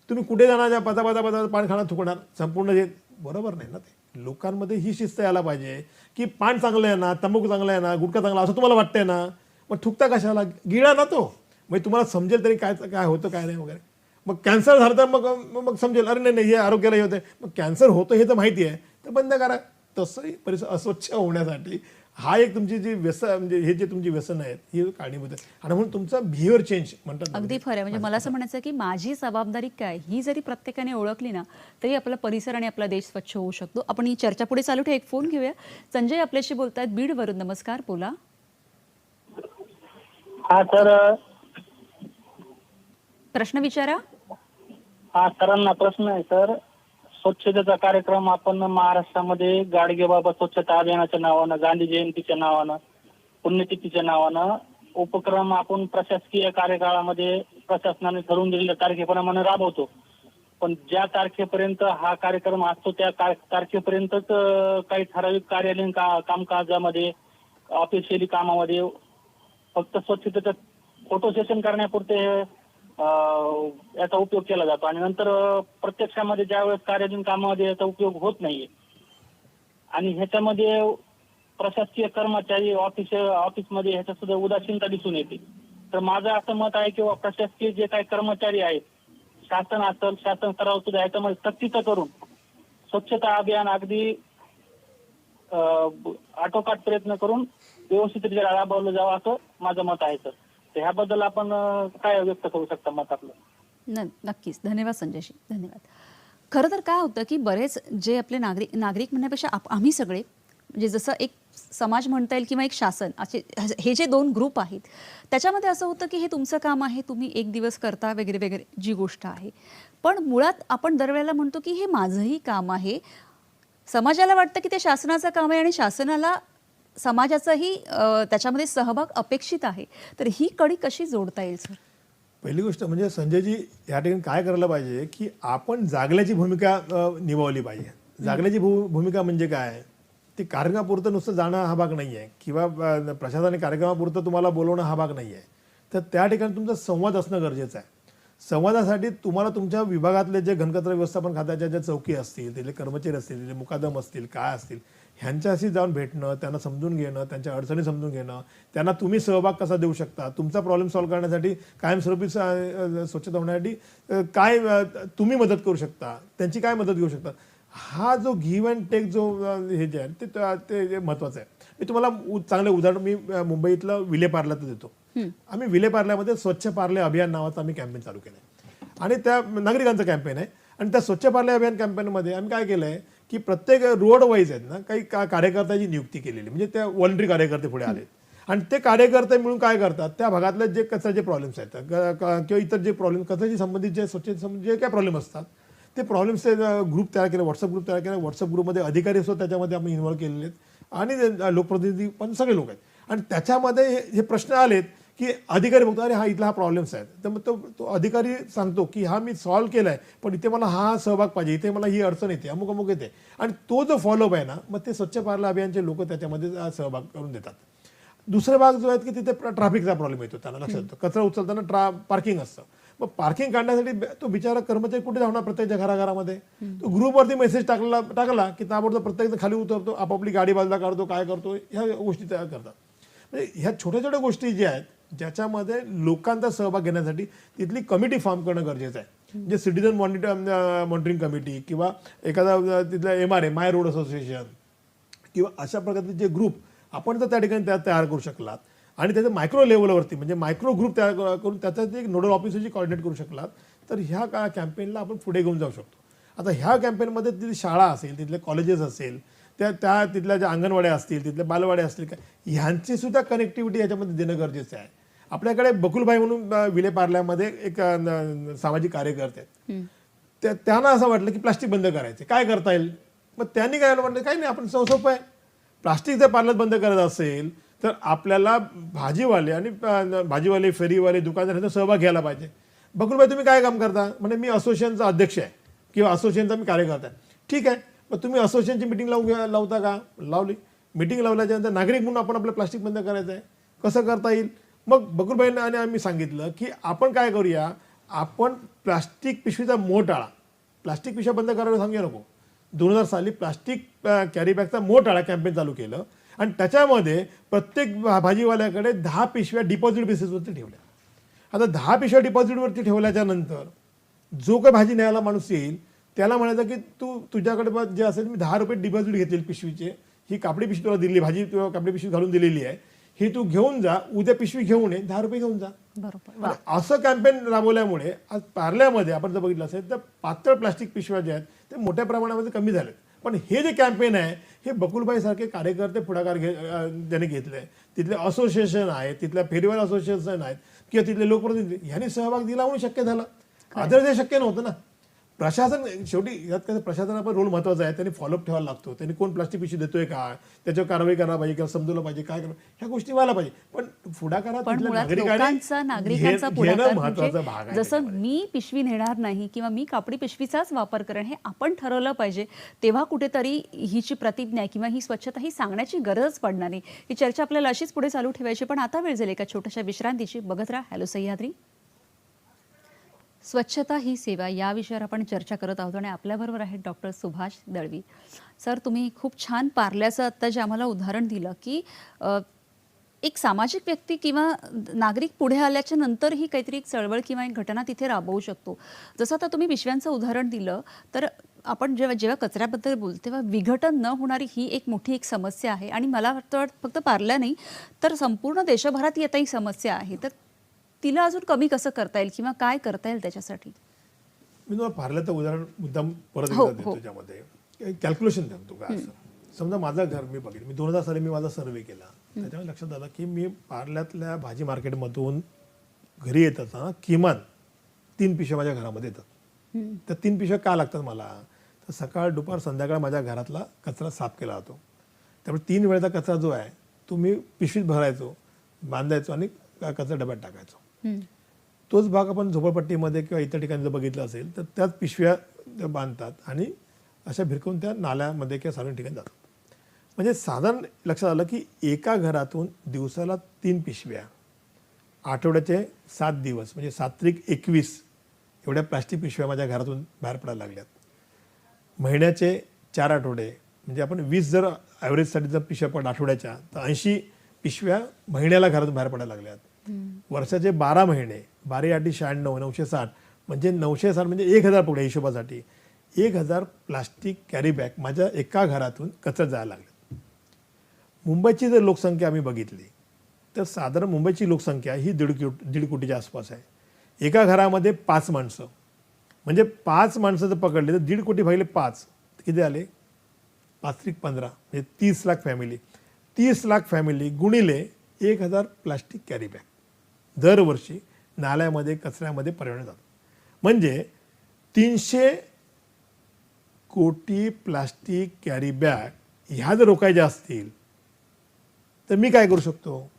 तुम्ही कुठे जाणार, ज्या पदा पान खाणं थुकणार, संपूर्ण जे बरोबर नाही ना. ते लोकांमध्ये ही शिस्त यायला पाहिजे की पान चांगलं आहे ना, तंबाखू चांगला आहे ना, गुटखा चांगला असं तुम्हाला वाटतंय ना, मग थुकता कशाला, गिळा ना तो, मग तुम्हाला समजेल तरी काय काय होतं काय नाही वगैरे. मग कॅन्सर झालं तर मग मग समजेल, अरे नाही हे आरोग्याला हे होते, मग कॅन्सर होतं हे तर माहिती आहे तर बंद करा. तसंही परिसर अस्वच्छ होण्यासाठी हा एक तुमची जी व्यसन, म्हणजे हे जे तुमची व्यसन आहेत ही कारणीभूत आहे. आणि म्हणून तुमचा बिहेवियर चेंज म्हणतात ना, अगदी खरं आहे. म्हणजे मला असं म्हणायचं आहे की माझी जबाबदारी काय ही जरी प्रत्येकाने ओळखली ना तरी आपला परिसर आणि आपला देश स्वच्छ होऊ शकतो. आपण ही चर्चा पुढे चालू ठेवू. एक फोन घेऊया. संजय आपल्याशी बोलतायत बीडवरून. नमस्कार, बोला. हा तर प्रश्न विचारा. हा सरांना प्रश्न आहे सर. स्वच्छतेचा कार्यक्रम आपण महाराष्ट्रामध्ये गाडगेबाबा स्वच्छता अभियानाच्या नावानं, गांधी जयंतीच्या नावानं, पुण्यतिथीच्या नावानं उपक्रम आपण प्रशासकीय कार्यकाळामध्ये प्रशासनाने ठरवून दिलेल्या तारखेप्रमाणे राबवतो. पण ज्या तारखेपर्यंत हा कार्यक्रम असतो त्या तारखेपर्यंतच काही ठराविक कार्यालयीन कामकाजामध्ये, ऑफिशियली कामामध्ये फक्त स्वच्छतेचा फोटो सेशन करण्यापुरते याचा उपयोग केला जातो आणि नंतर प्रत्यक्षामध्ये ज्यावेळेस कार्यालयीन कामामध्ये याचा उपयोग होत नाहीये. आणि ह्याच्यामध्ये प्रशासकीय कर्मचारी ऑफिसमध्ये ह्याच्या सुद्धा उदासीनता दिसून येते. तर माझं असं मत आहे की प्रशासकीय जे काही कर्मचारी आहेत, शासन असेल, शासन स्तरावर सुद्धा ह्याच्यामध्ये सक्तीचं करून स्वच्छता अभियान अगदी आटोकाट प्रयत्न करून व्यवस्थितरित्या राबवलं जावं असं माझं मत आहे सर. तर ह्याबद्दल आपण काय व्यक्त करू शकता मत आपलं? नक्कीच. धन्यवाद संजयशी, धन्यवाद. खरं तर काय होतं की बरेच जे आपले नागरिक म्हणण्यापेक्षा आम्ही सगळे, म्हणजे जसं एक समाज म्हणता येईल किंवा एक शासन, असे हे जे दोन ग्रुप आहेत त्याच्यामध्ये असं होतं की हे तुमचं काम आहे, तुम्ही एक दिवस करता वगैरे वगैरे जी गोष्ट आहे. पण मुळात आपण दरवेळेला म्हणतो की हे माझंही काम आहे. समाजाला वाटतं की ते शासनाचं काम आहे आणि शासनाला समाजाचाही त्याच्यामध्ये सहभाग अपेक्षित आहे. तर ही कडी कशी जोडता येईल सर? पहिली गोष्ट म्हणजे संजयजी या ठिकाणी काय करायला पाहिजे की आपण जागल्याची भूमिका निभावली पाहिजे. जागल्याची भूमिका म्हणजे काय, ती कार्यक्रमापुरतं नुसतं जाणं हा भाग नाही आहे किंवा प्रशासनाने कार्यक्रमापुरतं तुम्हाला बोलवणं हा भाग नाही आहे. तर त्या ठिकाणी तुमचा संवाद असणं गरजेचं आहे. संवादासाठी तुम्हाला तुमच्या विभागातले जे घनकचरा व्यवस्थापन खात्याच्या ज्या चौकी असतील, तिथले कर्मचारी असतील, तिथले मुकादम असतील, काय असतील, ह्यांच्याशी जाऊन भेटणं, त्यांना समजून घेणं, त्यांच्या अडचणी समजून घेणं, त्यांना तुम्ही सहभाग कसा देऊ शकता, तुमचा प्रॉब्लेम सॉल्व्ह करण्यासाठी, कायमस्वरूपी स्वच्छता होण्यासाठी काय तुम्ही मदत करू शकता, त्यांची काय मदत घेऊ शकता, हा जो गिव्ह अँड टेक जो हे जे आहे ते महत्त्वाचं आहे. मी तुम्हाला चांगलं उदाहरण मी मुंबईतलं विलेपार्ल्याचं देतो. आम्ही विलेपार्ल्यामध्ये स्वच्छ पार्ले अभियान नावाचं आम्ही कॅम्पेन चालू केलं आहे आणि त्या नागरिकांचं कॅम्पेन आहे. आणि त्या स्वच्छ पार्ले अभियान कॅम्पेनमध्ये आम्ही काय केलं आहे की प्रत्येक रोड वाईज आहेत ना काही कार्यकर्त्याची नियुक्ती केलेली, म्हणजे त्या व्हॉलंटरी कार्यकर्ते पुढे आले आणि ते कार्यकर्ते मिळून काय करतात, त्या भागातले जे कचऱ्याचे प्रॉब्लेम्स आहेत किंवा इतर जे प्रॉब्लेम कचऱ्याशी संबंधित जे स्वच्छतेसंबंधित जे काय प्रॉब्लेम असतात ते प्रॉब्लेम्सचे ग्रुप तयार केले, व्हॉट्सअप ग्रुप तयार केला. व्हॉट्सअप ग्रुपमध्ये अधिकारी असतो त्याच्यामध्ये आम्ही इन्व्हॉल्व केलेले आहेत आणि लोकप्रतिनिधी पण सगळे लोक आहेत. आणि त्याच्यामध्ये हे प्रश्न आलेत की अधिकारी बघतो अरे हा इथला हा प्रॉब्लेम्स आहेत, तर मग तो अधिकारी सांगतो की हा मी सॉल्व्ह केला आहे पण इथे मला हा सहभाग पाहिजे, इथे मला ही अडचण येते, अमुक अमुक येते. आणि तो जो फॉलोअप आहे ना, मग ते स्वच्छ पार्ले अभियानचे लोक त्याच्यामध्ये सहभाग करून देतात. दुसरा भाग जो आहे की तिथे ट्रॅफिकचा प्रॉब्लेम येतो, त्यांना लक्षात येतो कचरा उचलताना पार्किंग असतं. मग पार्किंग काढण्यासाठी तो बिचारा कर्मचारी कुठे जाणार, प्रत्येक घराघरामध्ये तो ग्रुपवरती मेसेज टाकला की ताबडतोब प्रत्येक खाली उतरतो, आपापली गाडी बाजूला काढतो, काय करतो, ह्या गोष्टी तयार करतात. म्हणजे ह्या छोट्या छोट्या गोष्टी ज्या आहेत ज्याच्यामध्ये लोकांचा सहभाग घेण्यासाठी तिथली कमिटी फॉर्म करणं गरजेचं आहे. म्हणजे सिटीजन मॉनिटरिंग कमिटी किंवा एखादा तिथला MRA माय रोड असोसिएशन किंवा अशा प्रकारचे जे ग्रुप आपण जर त्या ठिकाणी तयार करू शकलात आणि त्याचं मायक्रो लेवलवरती म्हणजे मायक्रो ग्रुप तयार करून त्याच्यात एक नोडल ऑफिसरची कॉर्डिनेट करू शकलात तर ह्या कॅम्पेनला आपण पुढे घेऊन जाऊ शकतो. आता ह्या कॅम्पेनमध्ये तिथली शाळा असेल, तिथले कॉलेजेस असेल, त्या तिथल्या ज्या अंगणवाड्या असतील, तिथले बालवाड्या असतील, ह्यांची सुद्धा कनेक्टिव्हिटी याच्यामध्ये देणं गरजेचं आहे. आपल्याकडे बकुलभाई म्हणून विलेपार्ल्यामध्ये एक सामाजिक कार्यकर्ते आहेत, त्यांना असं वाटलं की प्लास्टिक बंद करायचे, काय करता येईल. मग त्यांनी काय म्हटलं काही नाही, आपण सोपं आहे, प्लास्टिक जर पार्लर बंद करायचं असेल तर आपल्याला भाजीवाले फेरीवाले दुकानदार ह्यांचा सहभाग घ्यायला पाहिजे. बकुलभाई तुम्ही काय काम करता, म्हणजे मी असोसिएशनचा अध्यक्ष आहे किंवा असोसिएशनचा मी कार्यकर्ता आहे. ठीक आहे, मग तुम्ही असोसिएशनची मिटिंग लावता का? लावली. मिटिंग लावल्याच्यानंतर नागरिक म्हणून आपण आपलं प्लास्टिक बंद करायचं आहे, कसं करता येईल. मग बकुलबाईंना आणि आम्ही सांगितलं की आपण काय करूया, आपण प्लास्टिक पिशवीचा मोह टाळा, प्लास्टिक पिशव्या बंद करायला सांगूया नको. 2000 साली प्लास्टिक कॅरी बॅगचा मोह टाळा कॅम्पेन चालू केलं आणि त्याच्यामध्ये प्रत्येक भाजीवाल्याकडे 10 पिशव्या डिपॉझिट बेसिसवरती ठेवल्या. आता 10 पिशव्या डिपॉझिटवरती ठेवल्याच्या नंतर जो काही भाजी न्यायला माणूस येईल त्याला म्हणायचं की तुझ्याकडे जे असेल मी 10 रुपये डिपॉझिट घेतील पिशवीचे, ही कापडी पिशवी तुला दिली, भाजी तुला कापडी पिशवी घालून दिलेली आहे, ही तू घेऊन जा, उद्या पिशवी घेऊन ये, 10 रुपये घेऊन जा. बरोबर. आणि असं कॅम्पेन राबवल्यामुळे आज पार्ल्यामध्ये आपण जर बघितलं असेल तर पातळ प्लास्टिक पिशव्या ज्या आहेत ते मोठ्या प्रमाणामध्ये कमी झालेत. पण हे जे कॅम्पेन आहे हे बकुलबाई सारखे कार्यकर्ते पुढाकार ज्यांनी घेतले, तिथले असोसिएशन आहे, तिथल्या फेरीवाला असोसिएशन आहेत किंवा तिथले लोकप्रतिनिधी यांनी सहभाग दिला म्हणून शक्य झालं. अदर हे शक्य नव्हतं ना. प्रशासन शेवटी यात कसं प्रशासनाचा पण रोल महत्वाचा आहे, त्यांनी फॉलोअप ठेवायला लागतो, त्यांनी कोण प्लास्टिक पिशवी देतोय का, त्याच्यावर कारवाई करायला पाहिजे किंवा समजवलं पाहिजे, काय करा ह्या गोष्टी व्हायला पाहिजे. पण पुढाकारात पण तिथल्या मुळात नागरिकांचा नागरिकांचा पुढाकार महत्वाचा भाग म्हणजे आहे. जसं मी पिशवी नेणार नाही किंवा मी कापडी पिशवीचाच वापर करेन हे आपण ठरवलं पाहिजे, तेव्हा कुठेतरी हिची प्रतिज्ञा किंवा ही स्वच्छता ही सांगण्याची गरज पडणार नाही. ही चर्चा आपल्याला अशीच पुढे चालू ठेवायची, पण आता वेळ झाली एका छोट्याशा विश्रांतीची. बघत राहा हॅलो सह्याद्री. स्वच्छता ही सेवा या विषयावर आपण चर्चा करत आहोत आणि आपल्याबरोबर आहेत डॉक्टर सुभाष दळवी. सर, तुम्ही खूप छान पार्ल्याचं आत्ता जे आम्हाला उदाहरण दिलं की एक सामाजिक व्यक्ती किंवा नागरिक पुढे आल्याच्या नंतरही काहीतरी एक चळवळ किंवा एक घटना तिथे राबवू शकतो. जसं आता तुम्ही पिशव्यांचं उदाहरण दिलं, तर आपण जेव्हा कचऱ्याबद्दल बोलतो तेव्हा विघटन न होणारी ही एक मोठी एक समस्या आहे आणि मला वाटतं फक्त पार्ल्या नाही तर संपूर्ण देशभरात ही आता ही समस्या आहे. तर तिला अजून कमी कसं करता येईल किंवा काय करता येईल त्याच्यासाठी? मी तुम्हाला पार्ल्याचं उदाहरण मुद्दाम परत हो, एकदा देतो. हो. त्याच्यामध्ये कॅल्क्युलेशन सांगतो काय असं. समजा माझं घर मी बघेल, मी 2000 साली मी माझा सर्वे केला, त्याच्यामध्ये लक्षात आलं की मी पार्ल्यातल्या भाजी मार्केटमधून घरी येत असताना किमान 3 पिशव्या माझ्या घरामध्ये येतात. त्या 3 पिशव्या का लागतात मला, तर सकाळ दुपार संध्याकाळ माझ्या घरातला कचरा साफ केला जातो. त्यामुळे 3 वेळेचा कचरा जो आहे तो मी पिशवीत भरायचो, बांधायचो आणि कचरा डब्यात टाकायचो. तोच भाग आपण झोपडपट्टीमध्ये किंवा इतर ठिकाणी जर बघितलं असेल तर त्याच पिशव्या बांधतात आणि अशा भिरकून त्या नाल्यामध्ये किंवा सार्वजनिक ठिकाणी जातात. म्हणजे साधारण लक्षात आलं की एका घरातून दिवसाला 3 पिशव्या, आठवड्याचे 7 दिवस म्हणजे 7×21 एवढ्या प्लास्टिक पिशव्या माझ्या घरातून बाहेर पडायला लागल्यात. महिन्याचे 4 आठवडे म्हणजे आपण 20 जर ॲव्हरेजसाठी जर पिशव्या पड आठवड्याच्या तर 80 पिशव्या महिन्याला घरातून बाहेर पडायला लागल्यात. वर्षाचे 12 महिने, 12×8 = 96, 960 म्हणजे 960 म्हणजे 1000 पकडा हिशोबासाठी 1000 प्लास्टिक कॅरी बॅग माझ्या एका घरातून कचऱ्यात जायला लागले. मुंबईची जर लोकसंख्या आम्ही बघितली तर साधारण मुंबईची लोकसंख्या ही 1.5 कोटीच्या आसपास आहे. एका घरामध्ये 5 माणसं म्हणजे 5 माणसं जर पकडले तर 1.5 कोटी भागिले 5 किती आले, 5×15 म्हणजे 30 लाख फॅमिली. 30 लाख फॅमिली गुणिले 1000 प्लास्टिक कॅरी बॅग दरवर्षी नाल्यामध्ये कचऱ्यामध्ये पर्यावरण जातात. म्हणजे 300 कोटी प्लास्टिक कॅरी बॅग ह्या जर रोखायच्या असतील तर मी काय करू शकतो,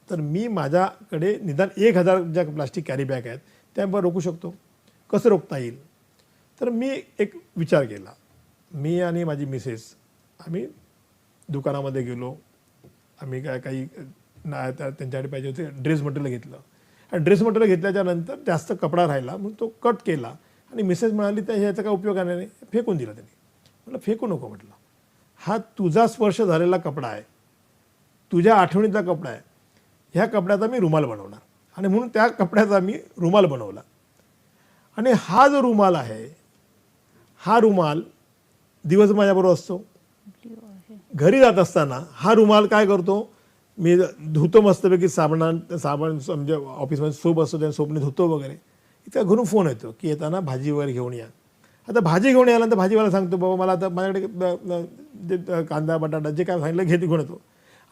तर मी माझ्याकडे निदान 1000 ज्या प्लास्टिक कॅरी बॅग आहेत त्या रोखू शकतो. कसं रोखता येईल, तर मी एक विचार केला. मी आणि माझी मिसेस आम्ही दुकानामध्ये गेलो. आम्ही काही त्यांच्याकडे पाहिजे होते ड्रेस मटेरियल घेतलं आणि ड्रेस मटेरियल घेतल्याच्या नंतर जास्त कपडा राहिला म्हणून तो कट केला आणि मिसेस म्हणाली तर ह्याचा काय उपयोग आहे नाही, फेकून दिला त्यांनी. म्हटलं फेकू नको, म्हटलं हा तुझा स्पर्श झालेला कपडा आहे, तुझ्या आठवणीचा कपडा आहे, ह्या कपड्याचा मी रुमाल बनवणार आणि म्हणून त्या कपड्याचा मी रुमाल बनवला. आणि हा जो रुमाल आहे हा रुमाल दिवस माझ्याबरोबर असतो. घरी जात असताना हा रुमाल काय करतो, मी धुतो मस्तपैकी साबण म्हणजे ऑफिसमध्ये सोप असतो त्या सोपने धुतो वगैरे. इथं घरून फोन येतो की येताना भाजी वगैरे घेऊन या. आता भाजी घेऊन यायला तर भाजीवाला सांगतो बाबा मला आता माझ्याकडे कांदा बटाटा जे काय सांगितलं घेऊन येतो.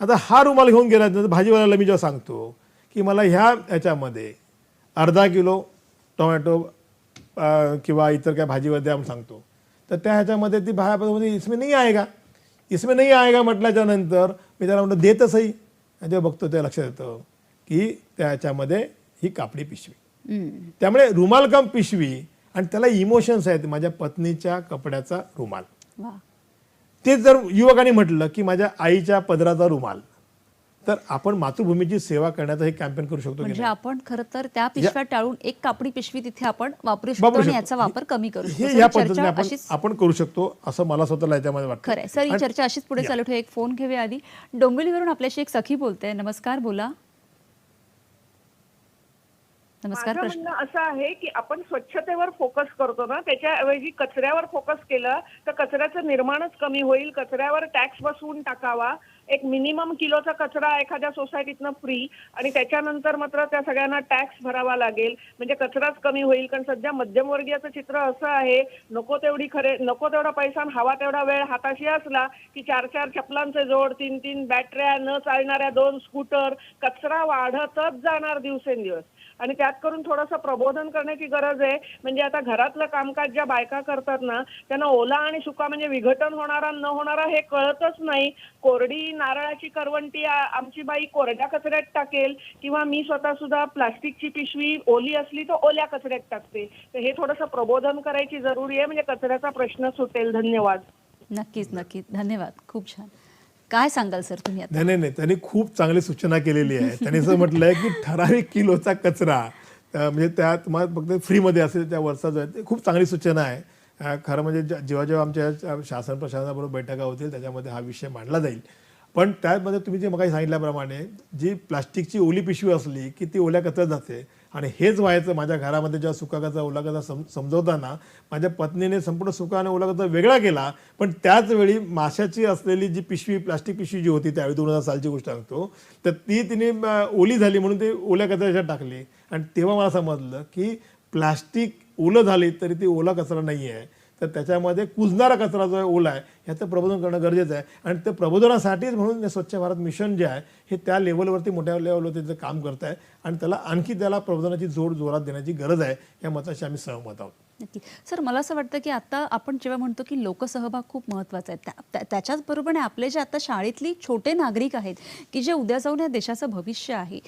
आता हा रुमाल घेऊन गेल्यानंतर भाजीवाल्याला मी जेव्हा सांगतो की मला ह्याच्यामध्ये अर्धा किलो टोमॅटो किंवा इतर काय भाजीवर द्या म्हणून सांगतो, तर त्या ह्याच्यामध्ये ती भाजी इसमें नाही आएगा म्हटल्याच्या नंतर मी त्याला म्हणतो दे तर सही. जेव्हा बघतो त्या लक्षात येतं की त्याच्यामध्ये ही कापडी पिशवी. त्यामुळे रुमाल कम पिशवी आणि त्याला इमोशन्स आहेत. माझ्या पत्नीच्या कपड्याचा रुमाल, तेच जर युवकांनी म्हटलं की माझ्या आईच्या पदराचा रुमाल, तर आपण मातृभूमीची सेवा करण्याचा हे कॅम्पेन करू शकतो की म्हणजे नाही? आपण खरं तर त्या पिशव्या टाळून एक कापडी पिशवी तिथे आपण वापरू शकतो वापरू आणि शकतो. याचा वापर कमी करू शकतो. हे सर, या ही पद्धतीने चर्चा आपण अशीच आपण करू शकतो असं मला स्वतःला याच्यामध्ये वाटतं. खरंय सर, ही चर्चा अशीच पुढे चालू ठेवू. एक फोन घेऊया आधी. डोंबिवलीवरून आपल्याशी एक सखी बोलते. नमस्कार, बोला. नमस्कार. माझं प्रश्न म्हणणं असं आहे की आपण स्वच्छतेवर फोकस करतो ना, त्याच्याऐवजी कचऱ्यावर फोकस केलं तर कचऱ्याचं निर्माणच कमी होईल. कचऱ्यावर टॅक्स बसवून टाकावा. एक मिनिमम किलोचा कचरा एखाद्या सोसायटीतनं फ्री आणि त्याच्यानंतर मात्र त्या सगळ्यांना टॅक्स भरावा लागेल, म्हणजे कचराच कमी होईल. कारण सध्या मध्यमवर्गीयाचं चित्र असं आहे, नको तेवढा पैसा आणि हवा तेवढा वेळ हाताशी असला की 4-4 चपलांचे जोड, 3-3 बॅटऱ्या, न चालणाऱ्या 2 स्कूटर, कचरा वाढतच जाणार दिवसेंदिवस. आणि त्यात करून थोडंसं प्रबोधन करण्याची गरज आहे. म्हणजे आता घरातलं कामकाज ज्या बायका करतात ना, त्यांना ओला आणि सुका म्हणजे विघटन होणारा न होणारा हे कळतच नाही. कोरडी नारळाची करवंटी आमची बाई कोरड्या कचऱ्यात टाकेल किंवा मी स्वतः सुद्धा प्लास्टिकची पिशवी ओली असली तर ओल्या कचऱ्यात टाकते. तर हे थोडंसं प्रबोधन करायची जरुरी आहे, म्हणजे कचऱ्याचा प्रश्न सुटेल. धन्यवाद. नक्कीच नक्कीच, धन्यवाद. खूप छान. काय सांगाल सर तुम्ही आता? नाही, त्यांनी खूप चांगली सूचना केलेली आहे. त्यांनी असं म्हटलंय की ठराविक किलोचा कचरा म्हणजे त्या तुम्हाला फक्त फ्रीमध्ये असेल त्या वरचा जो आहे ते खूप चांगली सूचना आहे. खरं म्हणजे जेव्हा आमच्या शासन प्रशासनाबरोबर बैठका होतील त्याच्यामध्ये हा विषय मांडला जाईल. पण त्यामध्ये तुम्ही जे मगाशी सांगितल्याप्रमाणे जी प्लास्टिकची ओली पिशवी असली की ती ओल्या कचऱ्यात जाते आणि हेच व्हायचं माझ्या घरामध्ये जेव्हा सुका कचरा ओला कचरा समजवताना माझ्या पत्नीने संपूर्ण सुका आणि ओला कचरा वेगळा केला. पण त्याच वेळी माशाची असलेली जी पिशवी प्लास्टिक पिशवी जी होती त्यावेळी 2000 सालची गोष्ट सांगतो, तर ती तिने ओली झाली म्हणून ते ओल्या कचऱ्याच्यात टाकली. आणि तेव्हा मला समजलं की प्लास्टिक ओलं झाली तरी ती ओला कचरा नाही आहे, तर त्याच्यामध्ये कुजणारा कचरा जो आहे ओला आहे ह्याचं प्रबोधन करणं गरजेचं आहे. आणि ते प्रबोधनासाठीच म्हणून स्वच्छ भारत मिशन जे आहे हे त्या लेवलवरती मोठ्या लेवलवरती त्याचं काम करत आहे आणि त्याला प्रबोधनाची जोरात देण्याची गरज आहे. या मताशी आम्ही सहमत आहोत. नक्की सर, मला असं वाटतं की आता आपण जेव्हा म्हणतो की लोकसहभाग खूप महत्त्वाचा आहे, त्याच्याच बरोबरने आपले जे आता शाळेतली छोटे नागरिक आहेत की जे उद्या जाऊन या देशाचं भविष्य आहे,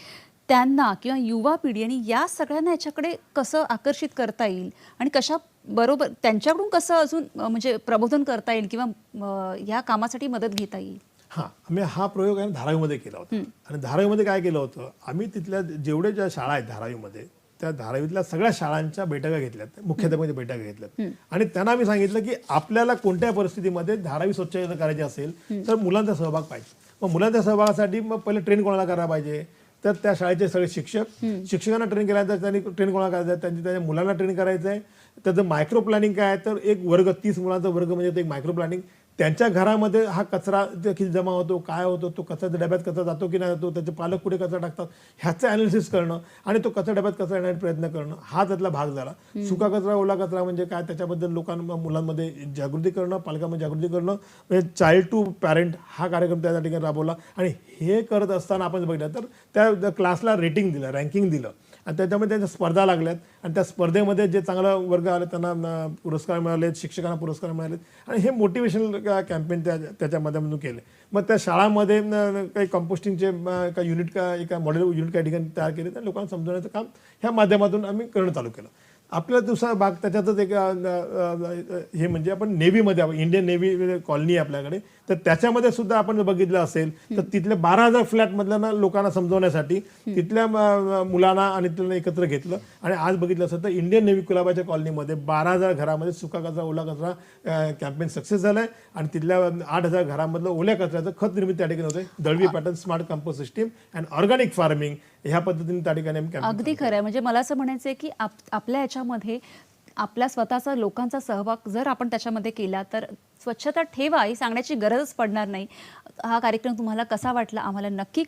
त्यांना किंवा युवा पिढी आणि या सगळ्यांना याच्याकडे कसं आकर्षित करता येईल आणि कशा बरोबर त्यांच्याकडून कसं अजून म्हणजे प्रबोधन करता येईल किंवा या कामासाठी मदत घेता येईल? आम्ही हा प्रयोग आहे धारावीमध्ये केला होता. आणि धारावीमध्ये काय केलं होतं, आम्ही तिथल्या जेवढे ज्या शाळा आहेत धारावीमध्ये त्या धारावीतल्या सगळ्या शाळांच्या बैठका घेतल्यात, मुख्याध्यापकांच्या बैठका घेतल्यात. आणि त्यांना आम्ही सांगितलं की आपल्याला कोणत्या परिस्थितीमध्ये धारावी स्वच्छता करायची असेल तर मुलांचा सहभाग पाहिजे. मग मुलांच्या सहभागासाठी मग पहिले ट्रेन कोणाला करायला पाहिजे, तर त्या शाळेचे सगळे शिक्षकांना ट्रेन केल्यानंतर त्यांनी ट्रेन कोणाला करायचं, त्यांच्या मुलांना ट्रेन करायचं आहे. त्याचं मायक्रो प्लॅनिंग काय आहे, तर एक वर्ग 30 मुलांचा वर्ग म्हणजे एक मायक्रो प्लॅनिंग. त्यांच्या घरामध्ये हा कचरा किती जमा होतो, काय होतो, तो कचऱ्याच्या डब्यात कचरा जातो की नाही जातो, त्याचे पालक कुठे कचरा टाकतात ह्याचं अनालिसिस करणं आणि तो कचरा डब्यात कचरा येण्याचा प्रयत्न करणं हा त्यातला भाग झाला. सुका कचरा ओला कचरा म्हणजे काय त्याच्याबद्दल मुलांमध्ये जागृती करणं, पालकांमध्ये जागृती करणं, म्हणजे चाइल्ड टू पॅरेंट हा कार्यक्रम त्या ठिकाणी राबवला. आणि हे करत असताना आपण बघितलं तर त्या क्लासला रेटिंग दिलं, रँकिंग दिलं आणि त्याच्यामध्ये त्यांच्या स्पर्धा लागल्यात आणि त्या स्पर्धेमध्ये जे चांगला वर्ग आले त्यांना पुरस्कार मिळालेत, शिक्षकांना पुरस्कार मिळालेत आणि हे मोटिवेशनल कॅम्पेन त्याच्या माध्यमातून केले. मग त्या शाळांमध्ये काही कंपोस्टिंगचे एका मॉडेल युनिट काही ठिकाणी तयार केले आणि लोकांना समजवण्याचं काम ह्या माध्यमातून आम्ही करणं चालू केलं. आपला दुसरा भाग त्याच्यातच एक हे म्हणजे आपण नेव्हीमध्ये इंडियन नेव्ही कॉलनी आहे आपल्याकडे, तर त्याच्यामध्ये सुद्धा आपण बघितलं असेल तर तिथल्या 12,000 फ्लॅटमधल्या लोकांना समजवण्यासाठी तिथल्या मुलांना आणि त्यांना एकत्र घेतलं. आणि आज बघितलं असेल तर इंडियन नेव्ही कुलाबाच्या कॉलनीमध्ये 12,000 घरामध्ये सुका कचरा ओला कचरा कॅम्पेन सक्सेस झालाय आणि तिथल्या 8,000 घरामधलं ओल्या कचऱ्याचं खत निर्मिती त्या ठिकाणी होते. Dalvi pattern smart compost system and organic farming ह्या पद्धतीने त्या ठिकाणी अगदी खरं आहे. म्हणजे मला असं म्हणायचं आहे की आपल्या याच्यामध्ये आपल्या स्वतःचा लोकांचा सहभाग जर आपण त्याच्यामध्ये केला तर स्वच्छता ठेवा ही सांगण्याची गरजच पडणार नाही. हा कार्यक्रम तुम्हाला कसा वाटला आम्हाला नक्की